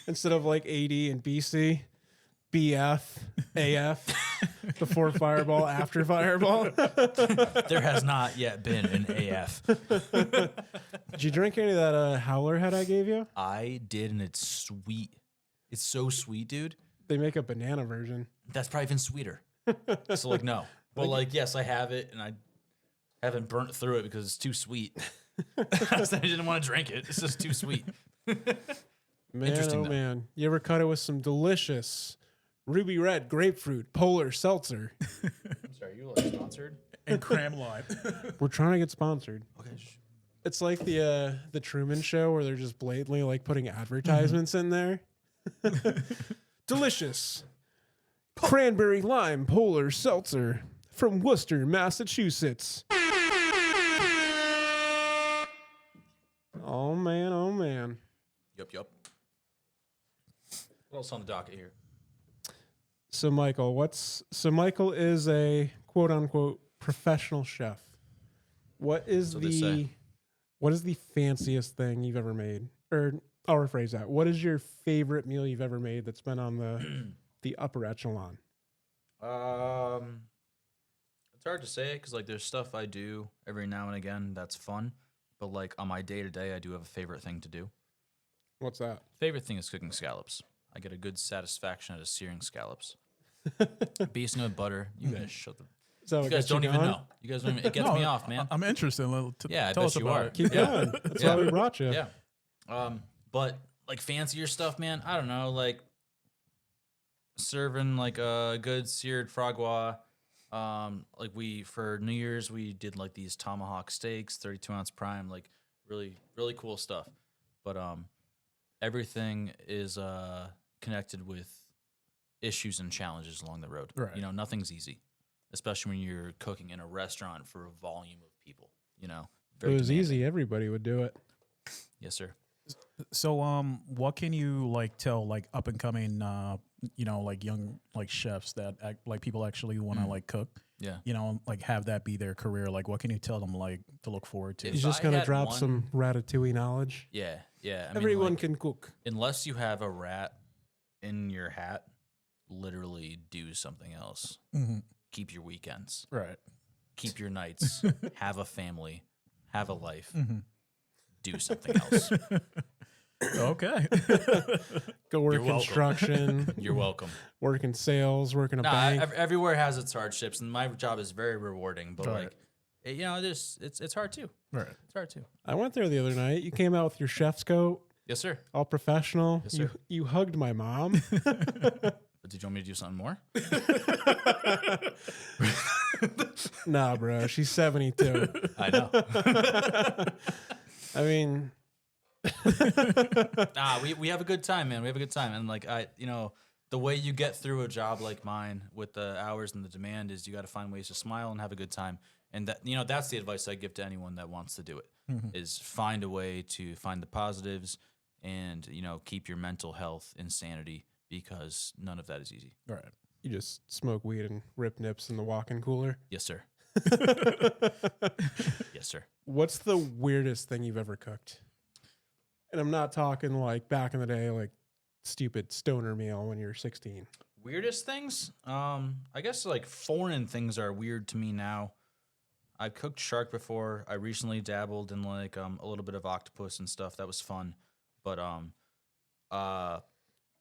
A: Instead of like AD and BC, BF, AF, before Fireball, after Fireball.
C: There has not yet been an AF.
A: Did you drink any of that Howler head I gave you?
C: I did, and it's sweet. It's so sweet, dude.
A: They make a banana version.
C: That's probably even sweeter. So like, no. Well, like, yes, I have it, and I haven't burnt through it because it's too sweet. I didn't want to drink it. It's just too sweet.
A: Man,
C: Interesting,
A: oh
C: though.
A: man. You ever cut it with some delicious ruby red grapefruit polar seltzer?
C: I'm sorry, you like sponsored?
B: And cram lime.
A: We're trying to get sponsored.
C: Okay.
A: It's like the Truman Show where they're just blatantly like putting advertisements in there. Delicious cranberry lime polar seltzer from Worcester, Massachusetts. Oh man, oh man.
C: Yup. What else on the docket here?
A: So Michael is a quote unquote professional chef. What is
C: So they say.
A: what is the fanciest thing you've ever made? Or I'll rephrase that. What is your favorite meal you've ever made that's been on the upper echelon?
C: It's hard to say because like there's stuff I do every now and again that's fun, but like on my day to day, I do have a favorite thing to do.
A: What's that?
C: Favorite thing is cooking scallops. I get a good satisfaction out of searing scallops. Basting with butter. You guys shut the.
A: Is that what
C: You guys
A: gets you
C: don't even
A: going?
C: know. You guys don't even. It gets me off, man.
B: I'm interested.
C: Yeah, I
B: tell
C: bet
B: us
C: you
B: about
C: are.
B: it.
A: Keep
C: Yeah.
A: going. That's
C: Yeah.
A: why we brought you.
C: Yeah. But like fancier stuff, man. I don't know, like serving like a good seared frogua Like for New Year's we did like these tomahawk steaks, 32-ounce prime, like really really cool stuff. But everything is connected with issues and challenges along the road.
B: Right.
C: You know, nothing's easy, especially when you're cooking in a restaurant for a volume of people. You know,
A: If it was
C: demanding.
A: easy, everybody would do it.
C: Yes, sir.
B: So, what can you like tell like up and coming, like young like chefs that like people actually want to like cook,
C: Yeah.
B: like have that be their career? Like, what can you tell them like to look forward to?
C: If
A: He's just
C: I
A: gonna
C: had
A: drop
C: one-
A: some ratatouille knowledge.
C: Yeah, yeah. I mean,
A: Everyone
C: like,
A: can cook.
C: unless you have a rat in your hat, literally do something else.
B: Mhm.
C: Keep your weekends.
B: Right.
C: Keep your nights. Have a family. Have a life.
B: Mm-hmm.
C: Do something else.
B: Okay.
A: Go work
C: You're welcome.
A: construction,
C: You're welcome.
A: work in sales, work in a
C: No,
A: bank.
C: everywhere has its hardships, and my job is very rewarding. But
B: Right.
C: like, it's hard too.
B: Right.
C: It's hard too.
A: I went there the other night. You came out with your chef's coat,
C: Yes, sir.
A: all professional.
C: Yes,
A: you
C: sir.
A: you hugged my mom.
C: But did you want me to do something more?
A: Nah, bro, she's 72.
C: I know.
A: I mean,
C: We have a good time, man. We have a good time, and like the way you get through a job like mine with the hours and the demand is you got to find ways to smile and have a good time, and that's the advice I give to anyone that wants to do it is find a way to find the positives and keep your mental health and sanity because none of that is easy.
B: Right.
A: you just smoke weed and rip nips in the walk-in cooler.
C: Yes, sir. Yes, sir.
A: What's the weirdest thing you've ever cooked? And I'm not talking like back in the day, like stupid stoner meal when you're 16.
C: Weirdest things? I guess like foreign things are weird to me now. I've cooked shark before. I recently dabbled in like a little bit of octopus and stuff. That was fun. But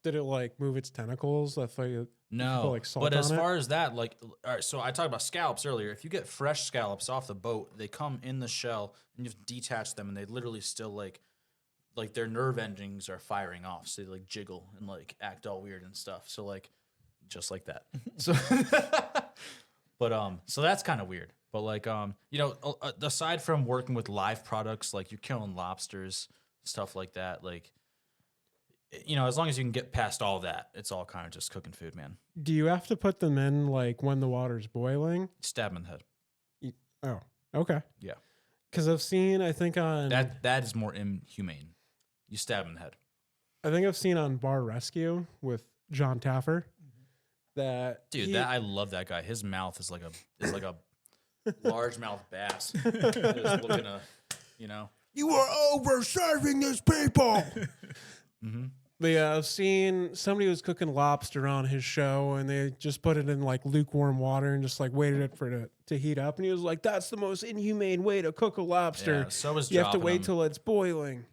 A: Did it like move its tentacles? I thought you
C: no.
A: put, like, salt
C: But as
A: on it?
C: far as that, like, all right, so I talked about scallops earlier. If you get fresh scallops off the boat, they come in the shell and you have to detach them, and they literally still like their nerve endings are firing off, so they like jiggle and like act all weird and stuff. So like, just like that. So, but so that's kind of weird. But like aside from working with live products, like you're killing lobsters, stuff like that, like. As long as you can get past all that, it's all kind of just cooking food, man.
A: do you have to put them in like when the water's boiling?
C: Stab 'em in the head.
A: Oh, okay.
C: Yeah.
A: Because I've seen, I think
C: That is more inhumane. You stab 'em in the head.
A: I've seen on Bar Rescue with John Taffer that
C: Dude, I love that guy. His mouth is like a largemouth bass. Just looking
A: you are over serving these people.
C: Mm-hmm.
A: But yeah, I've seen somebody was cooking lobster on his show, and they just put it in like lukewarm water and just like waited it for it to heat up. And he was like, "That's the most inhumane way to cook a lobster.
C: Yeah, so is
A: you have to
C: dropping
A: wait
C: 'em.
A: till it's boiling."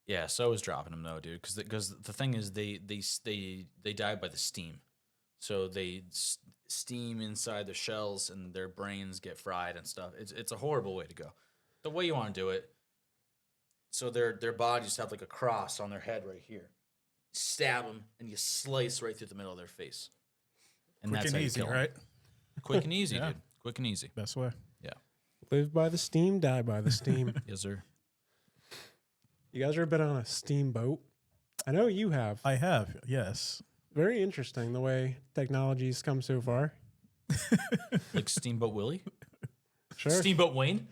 C: Yeah, so is dropping them though, dude. Because the thing is, they die by the steam, so they steam inside the shells, and their brains get fried and stuff. It's a horrible way to go. The way you want to do it, so their bodies have like a cross on their head right here. Stab them, and you slice right through the middle of their face. And
B: Quick
C: that's
B: and
C: how you
B: easy,
C: kill 'em.
B: right?
C: Quick and easy,
B: Yeah.
C: dude. Quick and easy.
B: Best way.
C: Yeah.
A: Live by the steam, die by the steam.
C: Yes, sir.
A: You guys ever been on a steamboat? I know you have.
B: I have, yes.
A: Very interesting the way technology's come so far.
C: Like Steamboat Willie?
A: Sure.
C: Steamboat Wayne?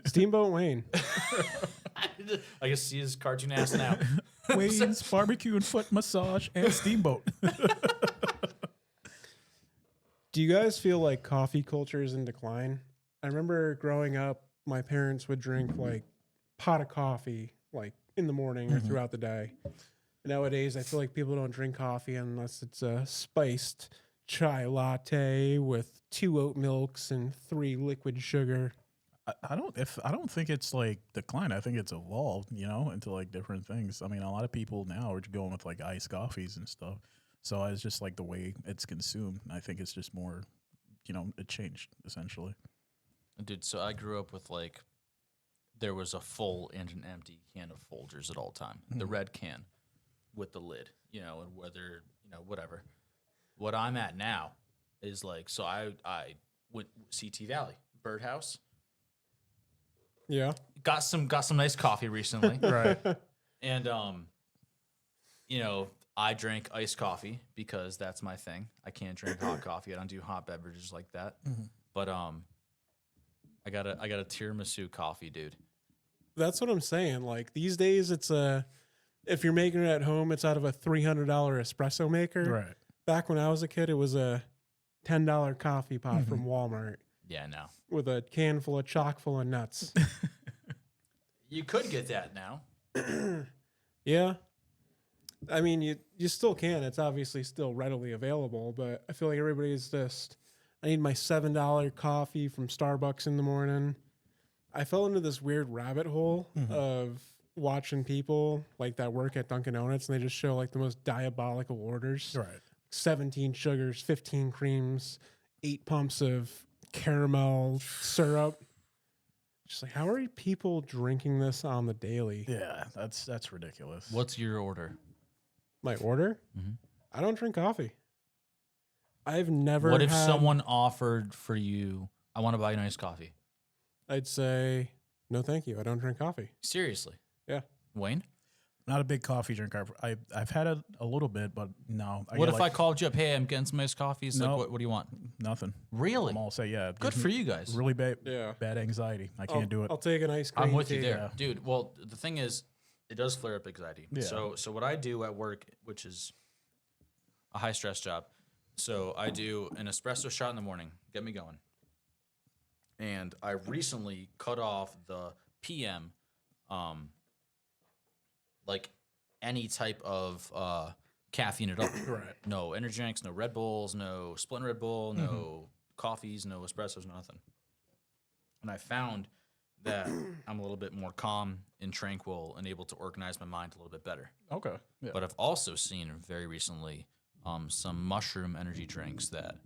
A: Steamboat Wayne.
C: I guess see his cartoon ass now.
B: Wayne's barbecue and foot massage and steamboat.
A: Do you guys feel like coffee culture is in decline? I remember growing up, my parents would drink like pot of coffee like in the morning or throughout the day. Nowadays, I feel like people don't drink coffee unless it's a spiced chai latte with 2 oat milks and 3 liquid sugar.
B: I don't think it's like decline. I think it's evolved, into like different things. I mean, a lot of people now are going with like iced coffees and stuff. So it's just like the way it's consumed. I think it's just more, it changed essentially.
C: Dude, so I grew up with like, there was a full and an empty can of Folgers at all time. The red can with the lid, and whether, whatever. What I'm at now is like, so I went CT Valley, Birdhouse.
A: Yeah.
C: Got some nice coffee recently.
B: Right.
C: And you know, I drank iced coffee because that's my thing. I can't drink hot coffee. I don't do hot beverages like that. But I got a tiramisu coffee, dude.
A: That's what I'm saying. Like these days, it's if you're making it at home, it's out of a $300 espresso maker.
B: Right.
A: Back when I was a kid, it was a $10 coffee pot from Walmart
C: Yeah, no.
A: with a can full of chock full of nuts.
C: You could get that now.
A: Yeah. I mean, you still can. It's obviously still readily available, but I feel like everybody's just, I need my $7 coffee from Starbucks in the morning. I fell into this weird rabbit hole of watching people like that work at Dunkin' Donuts, and they just show like the most diabolical orders.
B: Right.
A: 17 sugars, 15 creams, 8 pumps of caramel syrup. Just like, how are people drinking this on the daily?
B: Yeah, that's ridiculous.
C: What's your order?
A: My order? I don't drink coffee. I've never.
C: What if someone offered for you, I want to buy you nice coffee?
A: I'd say, no, thank you. I don't drink coffee.
C: Seriously?
A: Yeah.
C: Wayne?
B: Not a big coffee drinker. I've had it a little bit, but no.
C: What if I called you up? Hey, I'm getting some nice coffees.
B: No.
C: Like, what do you want?
B: Nothing.
C: Really?
B: I'm all say yeah. it
C: Good
B: gives
C: for
B: me
C: you guys.
B: Really bad
A: Yeah.
B: anxiety. I can't do it.
A: I'll take an ice cream.
C: I'm with you
A: tea.
C: there, dude. Well, the thing is, it does flare up anxiety.
B: Yeah.
C: So what I do at work, which is a high stress job, so I do an espresso shot in the morning, get me going. And I recently cut off the PM, like any type of caffeine at all.
B: Right.
C: No energy drinks, no Red Bulls, no Splendid Red Bull, no coffees, no espressos, nothing. And I found that I'm a little bit more calm and tranquil and able to organize my mind a little bit better.
B: Okay. Yeah.
C: But I've also seen very recently some mushroom energy drinks that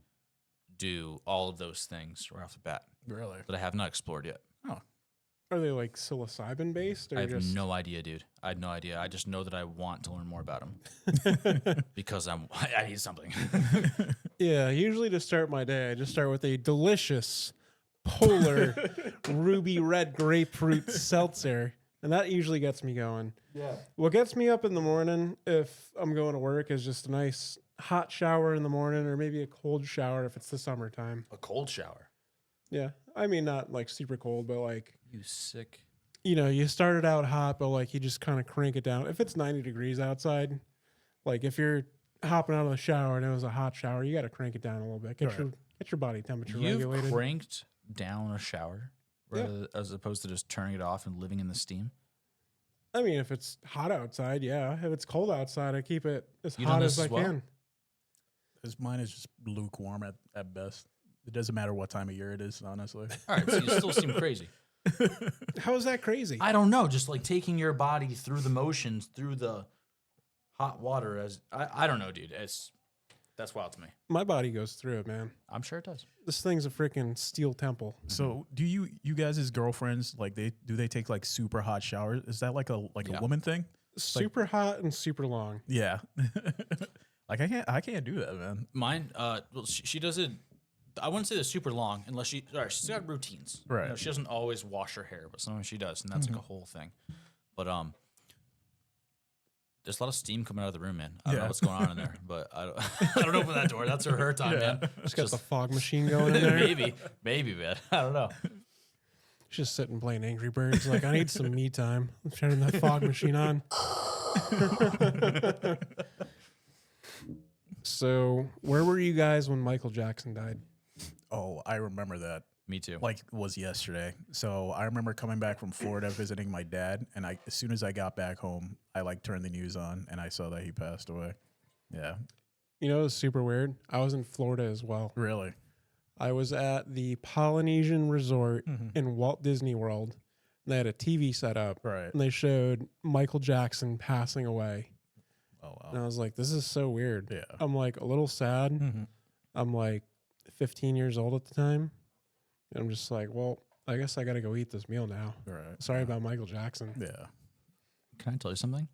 C: do all of those things right off the bat
B: Really?
C: that I have not explored yet.
B: Oh.
A: Are they like psilocybin based? Or
C: I have
A: just...
C: no idea, dude. I had no idea. I just know that I want to learn more about them because I need something.
A: Yeah, usually to start my day, I just start with a delicious polar ruby red grapefruit seltzer. And that usually gets me going. Yeah. What gets me up in the morning if I'm going to work is just a nice hot shower in the morning or maybe a cold shower if it's the summertime.
C: A cold shower.
A: Yeah. I mean, not like super cold, but like,
C: You sick.
A: you know, you started out hot, but like you just kind of crank it down. If it's 90 degrees outside, like if you're hopping out of the shower and it was a hot shower, you got to crank it down a little bit. Get your body temperature
C: You've
A: regulated.
C: cranked down a shower as opposed to just turning it off and living in the steam?
A: I mean, if it's hot outside, yeah. If it's cold outside, I keep it as
C: You done
A: hot
C: this
A: as I
C: as well?
A: can.
B: Mine is just lukewarm at best. It doesn't matter what time of year it is, honestly.
C: All right, so you still seem crazy.
A: How is that crazy?
C: I don't know, just like taking your body through the motions, through the hot water as I don't know, dude. That's wild to me.
A: My body goes through it, man.
C: I'm sure it does.
A: This thing's a freaking steel temple.
B: So do you guys as girlfriends like they take like super hot showers? Is that like a
C: Yeah.
B: woman thing?
A: Super hot and super long.
B: Yeah. Like I can't do that, man.
C: Mine, well, she does it. I wouldn't say they're super long unless she's got routines.
B: Right.
C: You know, she doesn't always wash her hair, but sometimes she does, and that's like a whole thing. But there's a lot of steam coming out of the room, man. I don't know what's going on in there, but I don't open that door. That's her time, man.
A: Just got the fog machine going in there.
C: maybe, man. I don't know.
A: She's just sitting playing Angry Birds. Like, I need some me time. I'm turning that fog machine on. So, where were you guys when Michael Jackson died?
B: Oh, I remember that.
C: Me too.
B: Like was yesterday. So I remember coming back from Florida visiting my dad, and as soon as I got back home, I like turned the news on and I saw that he passed away. Yeah.
A: You know, it was super weird. I was in Florida as well.
B: Really?
A: I was at the Polynesian Resort in Walt Disney World. And they had a TV set up.
B: Right.
A: And they showed Michael Jackson passing away.
B: Oh wow.
A: And I was like, this is so weird.
B: Yeah.
A: I'm like a little sad. I'm like 15 years old at the time. And I'm just like, well, I guess I got to go eat this meal now.
B: Right.
A: Sorry about Michael Jackson.
B: Yeah.
C: Can I tell you something?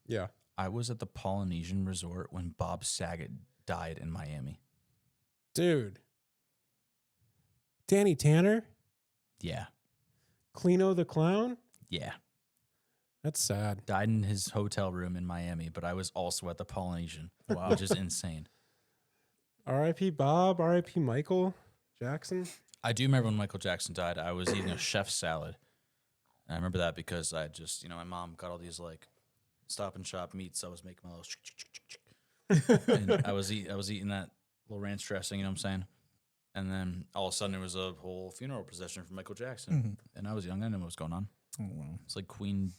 A: Yeah.
C: I was at the Polynesian Resort when Bob Saget died in Miami.
A: Dude. Danny Tanner?
C: Yeah.
A: Cleano the Clown?
C: Yeah.
A: That's sad.
C: Died in his hotel room in Miami, but I was also at the Polynesian, which is insane.
A: R.I.P. Bob, R.I.P. Michael Jackson.
C: I do remember when Michael Jackson died, I was eating a chef's salad. And I remember that because I just, my mom got all these like Stop and Shop meats. I was making my little and I was eating that little ranch dressing, you know what I'm saying? And then all of a sudden there was a whole funeral procession for Michael Jackson. And I was young, I didn't know what was going on.
B: Oh, wow.
C: It's like Queen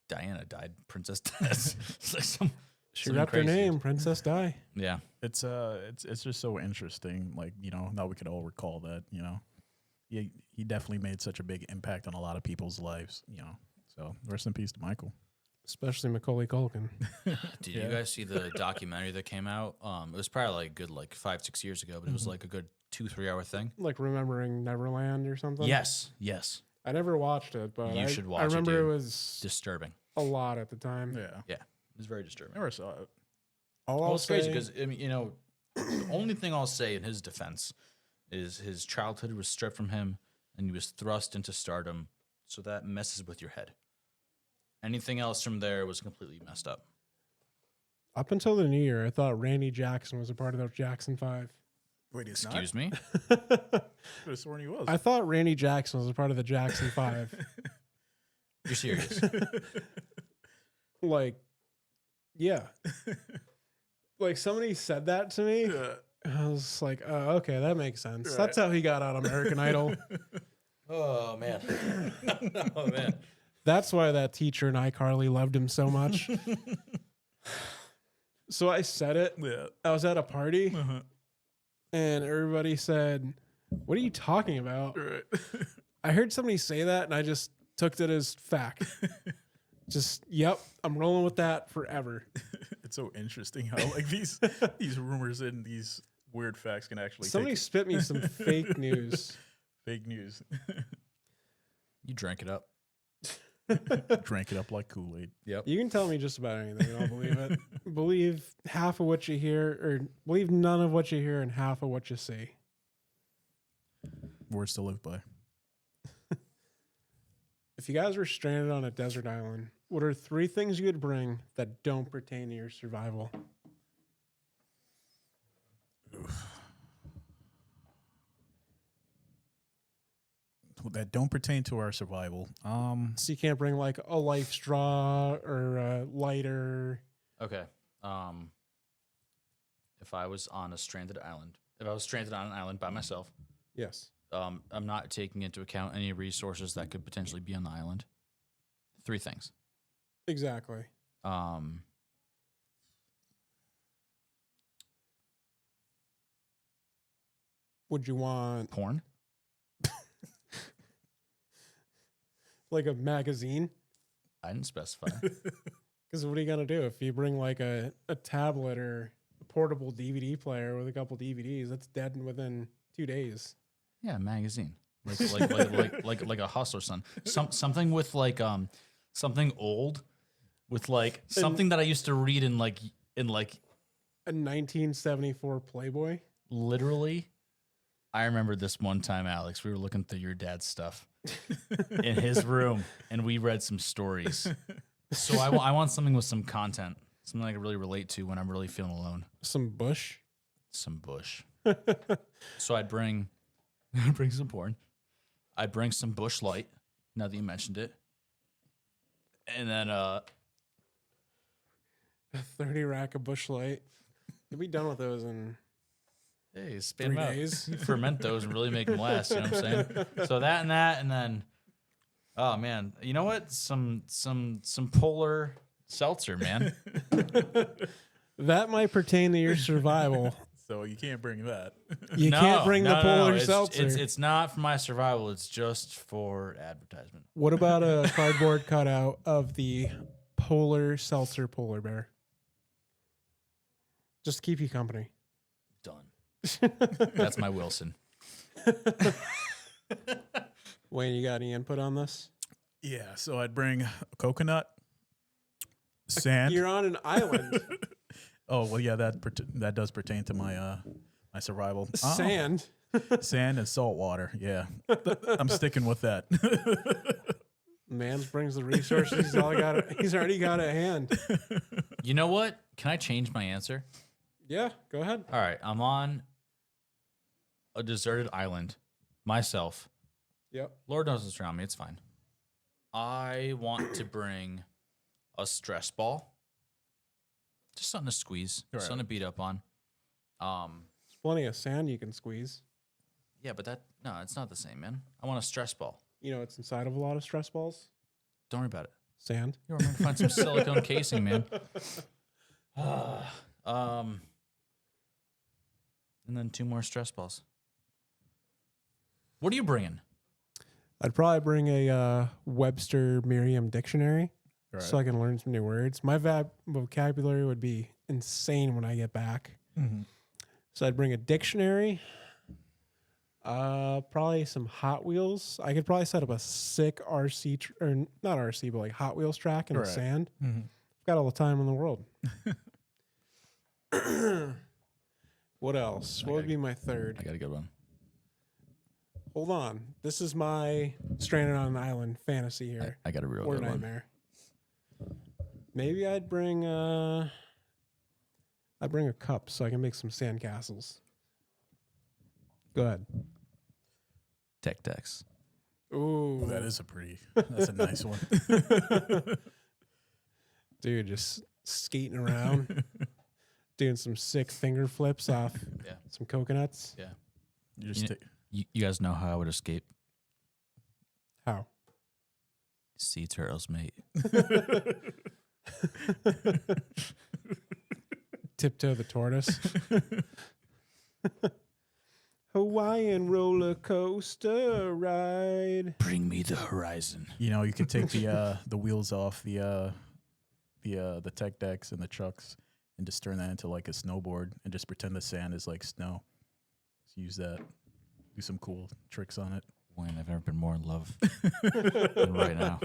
C: Diana died, Princess Diana. It's like
A: She repped her name, Princess Di.
C: Yeah.
B: It's just so interesting, like, now we could all recall that, he definitely made such a big impact on a lot of people's lives, So rest in peace to Michael.
A: Especially Macaulay Culkin.
C: Did you guys see the documentary that came out? It was probably like good 5-6 years ago, but it was like a good 2-3 hour thing.
A: Like Remembering Neverland or something?
C: Yes.
A: I never watched it, but
C: You should watch
A: I
C: it,
A: remember
C: dude.
A: it was
C: Disturbing.
A: a lot at the time.
B: Yeah.
C: Yeah. It was very disturbing.
B: Never saw it.
A: I'll
C: It's crazy
A: say-
C: because, the only thing I'll say in his defense is his childhood was stripped from him and he was thrust into stardom. So that messes with your head. Anything else from there was completely messed up.
A: Up until the new year, I thought Randy Jackson was a part of the Jackson 5.
B: Wait, he's
C: Excuse me?
B: I could have sworn he was.
A: I thought Randy Jackson was a part of the Jackson 5.
C: You're serious?
A: Like, yeah. Like somebody said that to me. I was like, oh, okay, that makes sense.
B: Right.
A: That's how he got on American Idol.
C: Oh, man. Oh, man.
A: That's why that teacher in iCarly loved him so much. So I said it.
B: Yeah.
A: I was at a party
B: Uh-huh.
A: and everybody said, what are you talking about?
B: Right.
A: I heard somebody say that and I just took it as fact. Just, yep, I'm rolling with that forever.
B: It's so interesting how like these rumors and these weird facts can actually
A: Somebody spit me some fake news.
B: fake news.
C: You drank it up.
B: Drank it up like Kool-Aid.
C: Yep.
A: You can tell me just about anything and I'll believe it. Believe half of what you hear, or believe none of what you hear and half of what you see.
B: Words to live by.
A: If you guys were stranded on a desert island, what are 3 things you would bring that don't pertain to your survival?
B: That don't pertain to our survival.
A: So you can't bring like a life straw or a lighter.
C: Okay. If I was on a stranded island, if I was stranded on an island by myself,
A: Yes.
C: I'm not taking into account any resources that could potentially be on the island. 3 things.
A: Exactly. Would you want
C: Porn?
A: like a magazine?
C: I didn't specify.
A: Because what are you going to do if you bring like a tablet or a portable DVD player with a couple DVDs? That's dead within 2 days.
C: Yeah, a magazine. Like a Hustler Son. Something with something old with something that I used to read in
A: a 1974 Playboy.
C: literally. I remember this one time, Alex, we were looking through your dad's stuff in his room and we read some stories. So I want something with some content, something I can really relate to when I'm really feeling alone.
A: Some Bush.
C: Some Bush. So I'd bring some porn. I'd bring some Bush Light, now that you mentioned it. And then
A: A 30 rack of Bush Light. You'll be done with those in
C: hey, spin
A: 3
C: them out.
A: days.
C: Ferment those and really make them last, you know what I'm saying? So that, and then oh man, you know what? Some polar seltzer, man.
A: That might pertain to your survival.
B: So you can't bring that.
A: You can't bring the polar seltzer.
C: It's not for my survival. It's just for advertisement.
A: What about a cardboard cutout of the polar seltzer polar bear? Just to keep you company.
C: Done. That's my Wilson.
A: Wayne, you got any input on this?
B: Yeah, so I'd bring a coconut, sand.
A: You're on an island.
B: Oh well, yeah, that does pertain to my my survival.
A: Sand.
B: Sand and salt water. Yeah, I'm sticking with that.
A: Mans brings the resources. He's already got at hand.
C: You know what? Can I change my answer?
A: Yeah, go ahead.
C: All right, I'm on a deserted island, myself.
A: Yep.
C: Lord knows what's around me. It's fine. I want to bring a stress ball, just something to squeeze, something to beat up on.
A: There's plenty of sand you can squeeze.
C: Yeah, but it's not the same, man. I want a stress ball.
A: You know what's inside of a lot of stress balls?
C: Don't worry about it.
A: Sand.
C: You're going to find some silicone casing, man. And then 2 more stress balls. What are you bringing?
A: I'd probably bring a Webster Merriam dictionary so I can learn some new words. My vocabulary would be insane when I get back.
B: Mm-hmm.
A: So I'd bring a dictionary, probably some Hot Wheels. I could probably set up a sick RC, or not RC, but like Hot Wheels track in the sand.
B: Mm-hmm.
A: I've got all the time in the world. What else? What would be my third?
C: I got a good one.
A: Hold on. This is my stranded on an island fantasy here.
C: I got a real
A: Or
C: good one.
A: nightmare. Maybe I'd bring a cup so I can make some sand castles. Go ahead.
C: Tech decks.
A: Ooh.
B: That's a nice one.
A: Dude, just skating around, doing some sick finger flips off some coconuts.
C: Yeah.
B: You
C: You guys know how I would escape?
A: How?
C: Sea turtles, mate.
A: Tiptoe the tortoise. Hawaiian roller coaster ride.
C: Bring me the horizon.
B: you could take the wheels off the tech decks and the trucks and just turn that into like a snowboard and just pretend the sand is like snow. Just use that. Do some cool tricks on it.
C: Wayne, I've never been more in love than right now.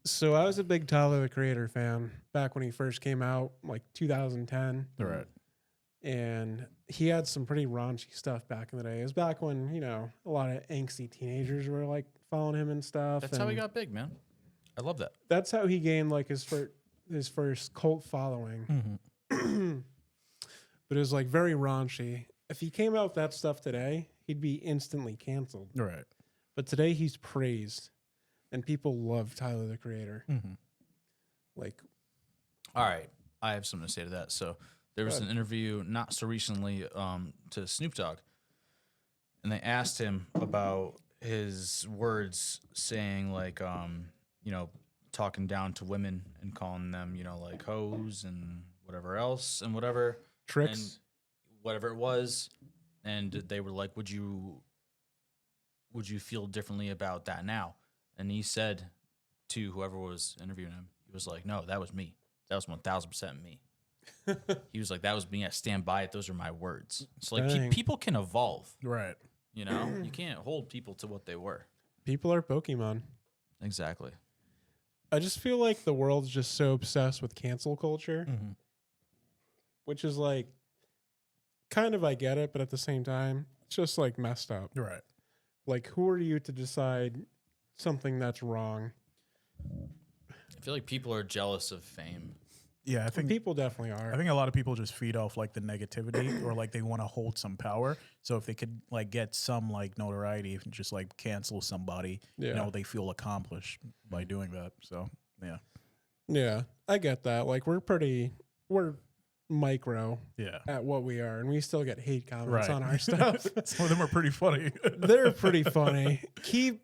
A: So I was a big Tyler the Creator fan back when he first came out, like 2010.
B: Right.
A: And he had some pretty raunchy stuff back in the day. It was back when, a lot of angsty teenagers were like following him and stuff.
C: That's how he got big, man. I love that.
A: That's how he gained like his first cult following.
B: Mm-hmm.
A: But it was like very raunchy. If he came out with that stuff today, he'd be instantly canceled.
B: Right.
A: But today he's praised, and people love Tyler the Creator.
B: Mm-hmm.
A: Like,
C: all right, I have something to say to that. So there was an interview not so recently to Snoop Dogg, and they asked him about his words saying like, talking down to women and calling them, like hoes and whatever else and whatever.
A: tricks.
C: And whatever it was, and they were like, would you feel differently about that now? And he said to whoever was interviewing him, he was like, no, that was me. That was 1000% me. He was like, that was me. I stand by it. Those are my words. So like people can evolve.
B: Right.
C: You can't hold people to what they were.
A: People are Pokemon.
C: Exactly.
A: I just feel like the world's just so obsessed with cancel culture,
B: Mm-hmm.
A: which is like, kind of I get it, but at the same time, it's just like messed up.
B: Right.
A: Like, who are you to decide something that's wrong?
C: I feel like people are jealous of fame.
B: Yeah, I think
A: People definitely are.
B: I think a lot of people just feed off like the negativity or like they want to hold some power. So if they could like get some like notoriety and just like cancel somebody, they feel accomplished by doing that. So yeah.
A: Yeah, I get that. Like, we're micro at what we are, and we still get hate comments on our stuff.
B: Some of them are pretty funny.
A: They're pretty funny. Keep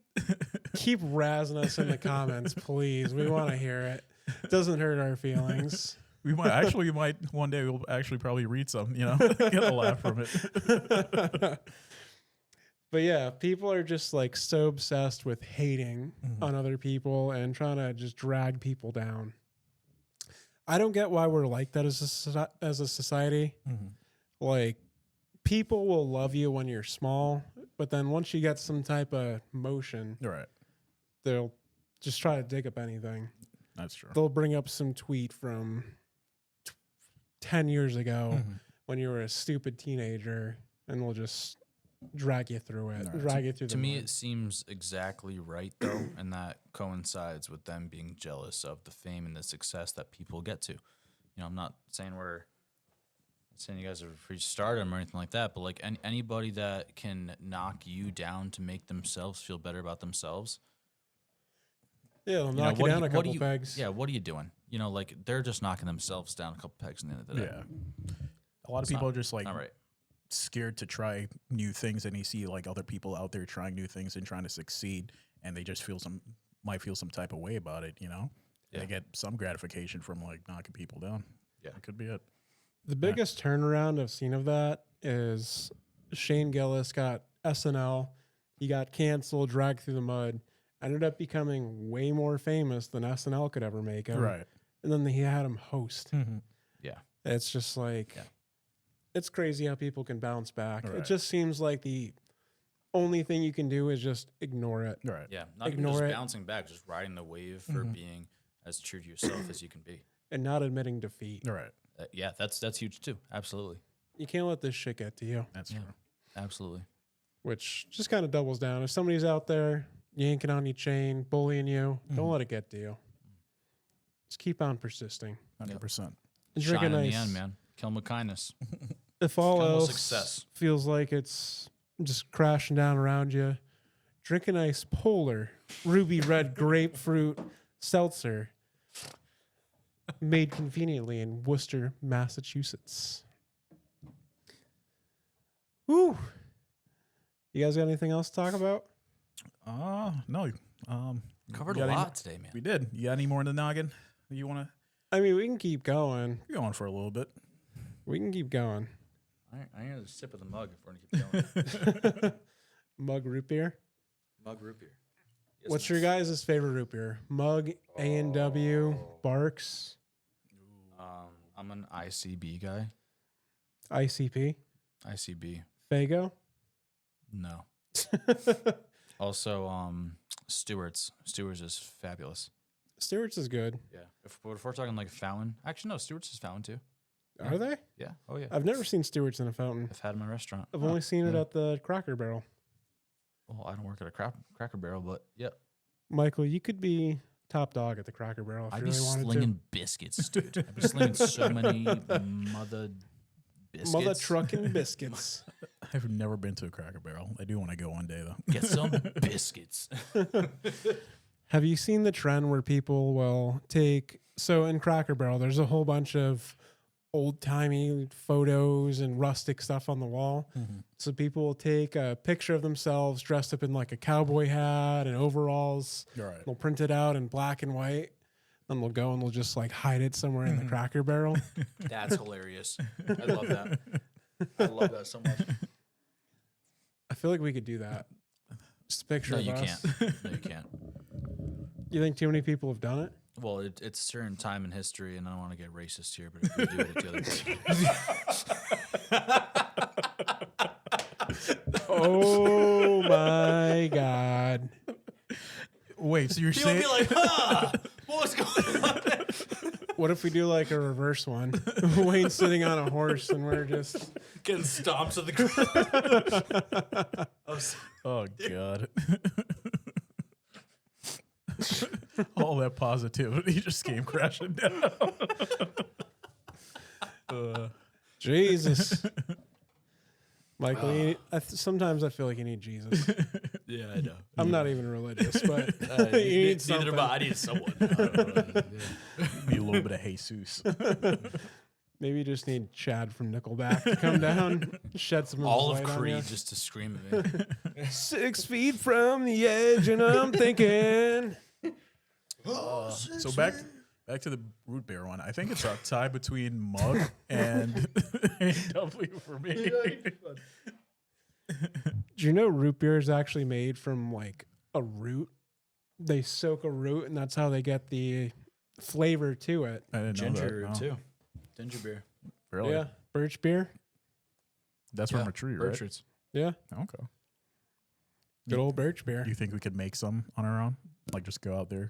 A: razzing us in the comments, please. We want to hear it. Doesn't hurt our feelings.
B: We might one day we'll actually probably read some, get a laugh from it.
A: But yeah, people are just like so obsessed with hating on other people and trying to just drag people down. I don't get why we're like that as a society.
B: Mm-hmm.
A: Like, people will love you when you're small, but then once you get some type of motion, they'll just try to dig up anything.
B: That's true.
A: They'll bring up some tweet from 10 years ago when you were a stupid teenager, and we'll just drag you through it,
B: Right.
A: drag you through the
C: To me,
A: mud.
C: it seems exactly right, though, and that coincides with them being jealous of the fame and the success that people get to. I'm not saying you guys have reached stardom or anything like that, but like anybody that can knock you down to make themselves feel better about themselves.
A: Yeah, they'll knock you
C: what
A: down a
C: what
A: couple
C: you,
A: pegs.
C: Yeah, what are you doing? Like they're just knocking themselves down a couple pegs in the end of the day.
B: Yeah. A lot of
C: It's
B: people
C: not-
B: are just like
C: Not right.
B: scared to try new things, and you see like other people out there trying new things and trying to succeed, and they just might feel some type of way about it.
C: Yeah.
B: They get some gratification from like knocking people down.
C: Yeah.
B: That could be it.
A: The biggest turnaround I've seen of that is Shane Gillis got SNL. He got canceled, dragged through the mud, ended up becoming way more famous than SNL could ever make him.
B: Right.
A: And then he had him host.
C: Yeah.
A: It's just like,
C: Yeah.
A: it's crazy how people can bounce back. It
B: Right.
A: just seems like the only thing you can do is just ignore it.
B: Right.
C: Yeah. Not even
A: Ignore
C: just
A: it.
C: bouncing back, just riding the wave for being as true to yourself as you can be.
A: And not admitting defeat.
B: Right.
C: Yeah, that's huge too. Absolutely.
A: You can't let this shit get to you,
B: That's
C: Yeah.
B: true.
C: Absolutely.
A: which just kind of doubles down. If somebody's out there yanking on your chain, bullying you, don't let it get to you. Just keep on persisting.
B: 100%.
A: And drink
C: Shine
A: a
C: in
A: nice.
C: the end, man. Kill 'em with kindness.
A: If all
C: Come with
A: else
C: success.
A: feels like it's just crashing down around you, drink a nice Polar Ruby Red Grapefruit Seltzer made conveniently in Worcester, Massachusetts. Woo! You guys got anything else to talk about?
B: No.
C: Covered
B: you
C: a
B: got any
C: lot
B: more-
C: today, man.
B: We did. You got any more in the noggin? You want to
A: I mean, we can keep going.
B: go on for a little bit?
A: We can keep going.
C: I need a sip of the mug if we're going to keep going.
A: Mug root beer.
C: Mug root beer. Yes,
A: What's your
C: miss.
A: guys' favorite root beer? Mug, A&W, Barks,
C: I'm an ICB guy.
A: ICP,
C: ICB.
A: Fago.
C: No. Also, Stewart's. Stewart's is fabulous.
A: Stewart's is good.
C: Yeah. If we're talking like fountain, actually no, Stewart's is fountain too.
A: Are they?
C: Yeah. Oh yeah.
A: I've never seen Stewart's in a fountain.
C: I've had it in my restaurant.
A: I've only seen it
C: yeah.
A: at the Cracker Barrel.
C: Well, I don't work at a Cracker Barrel, but yeah.
A: Michael, you could be top dog at the Cracker Barrel if
C: I'd
A: you
C: be
A: really wanted
C: slinging biscuits, dude. I'd be slinging so many mother biscuits.
A: to. Mother trucking biscuits.
B: I've never been to a Cracker Barrel. I do want to go one day though.
C: Get some biscuits.
A: Have you seen the trend where people will take, so in Cracker Barrel, there's a whole bunch of old timey photos and rustic stuff on the wall. So people will take a picture of themselves dressed up in like a cowboy hat and overalls.
B: Right.
A: They'll print it out in black and white. Then they'll go and they'll just like hide it somewhere in the Cracker Barrel.
C: That's hilarious. I love that. I love that so much.
A: I feel like we could do that. Just a picture
C: No,
A: of
C: you
A: us.
C: can't. No, you can't.
A: You think too many people have done it?
C: Well, it's a certain time in history, and I don't want to get racist here, but if we do it, it's the other way.
A: Oh my God.
B: Wait, so you're
C: People
B: saying
C: be like, huh, what's going on?
A: What if we do like a reverse one? Wayne's sitting on a horse and we're just
C: Getting stomped to the ground.
B: oh god. All that positivity just came crashing down.
A: Jesus. Michael, sometimes I feel like you need Jesus.
C: Yeah, I know.
A: I'm not even religious, but you need something.
C: Neither, but I need someone.
B: Be a little bit of Jesus.
A: Maybe you just need Chad from Nickelback to come down, shed some
C: All of
A: light on
C: Creed
A: you.
C: just to scream at me.
A: 6 feet from the edge, and I'm thinking.
B: So back to the root beer one. I think it's a tie between Mug and W for me.
A: Do you know root beer is actually made from like a root? They soak a root, and that's how they get the flavor to it.
B: I didn't know
C: Ginger
B: that. No.
C: too. Ginger beer.
B: Really?
A: Yeah, birch beer.
B: That's from a tree, right?
C: Birch roots.
A: Yeah,
B: Okay.
A: good old birch beer.
B: Do you think we could make some on our own? Like just go out there?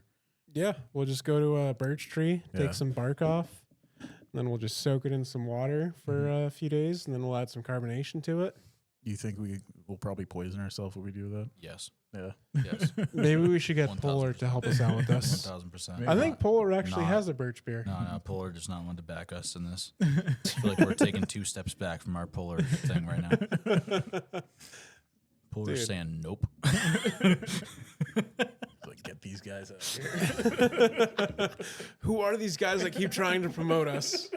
A: Yeah, we'll just go to a birch tree,
B: Yeah.
A: take some bark off, and Then we'll just soak it in some water for a few days, and then we'll add some carbonation to it.
B: You think we will probably poison ourselves if we do that?
C: Yes.
B: Yeah.
C: Yes.
A: Maybe we should get
C: 1000%.
A: Polar to help us out with this.
C: 1000%.
A: I think Polar actually
C: Not-
A: has a birch beer.
C: No, Polar does not want to back us in this. I feel like we're taking 2 steps back from our Polar thing right now. Polar's
A: Dude.
C: saying nope.
B: Like, get these guys out here.
A: Who are these guys that keep trying to promote us?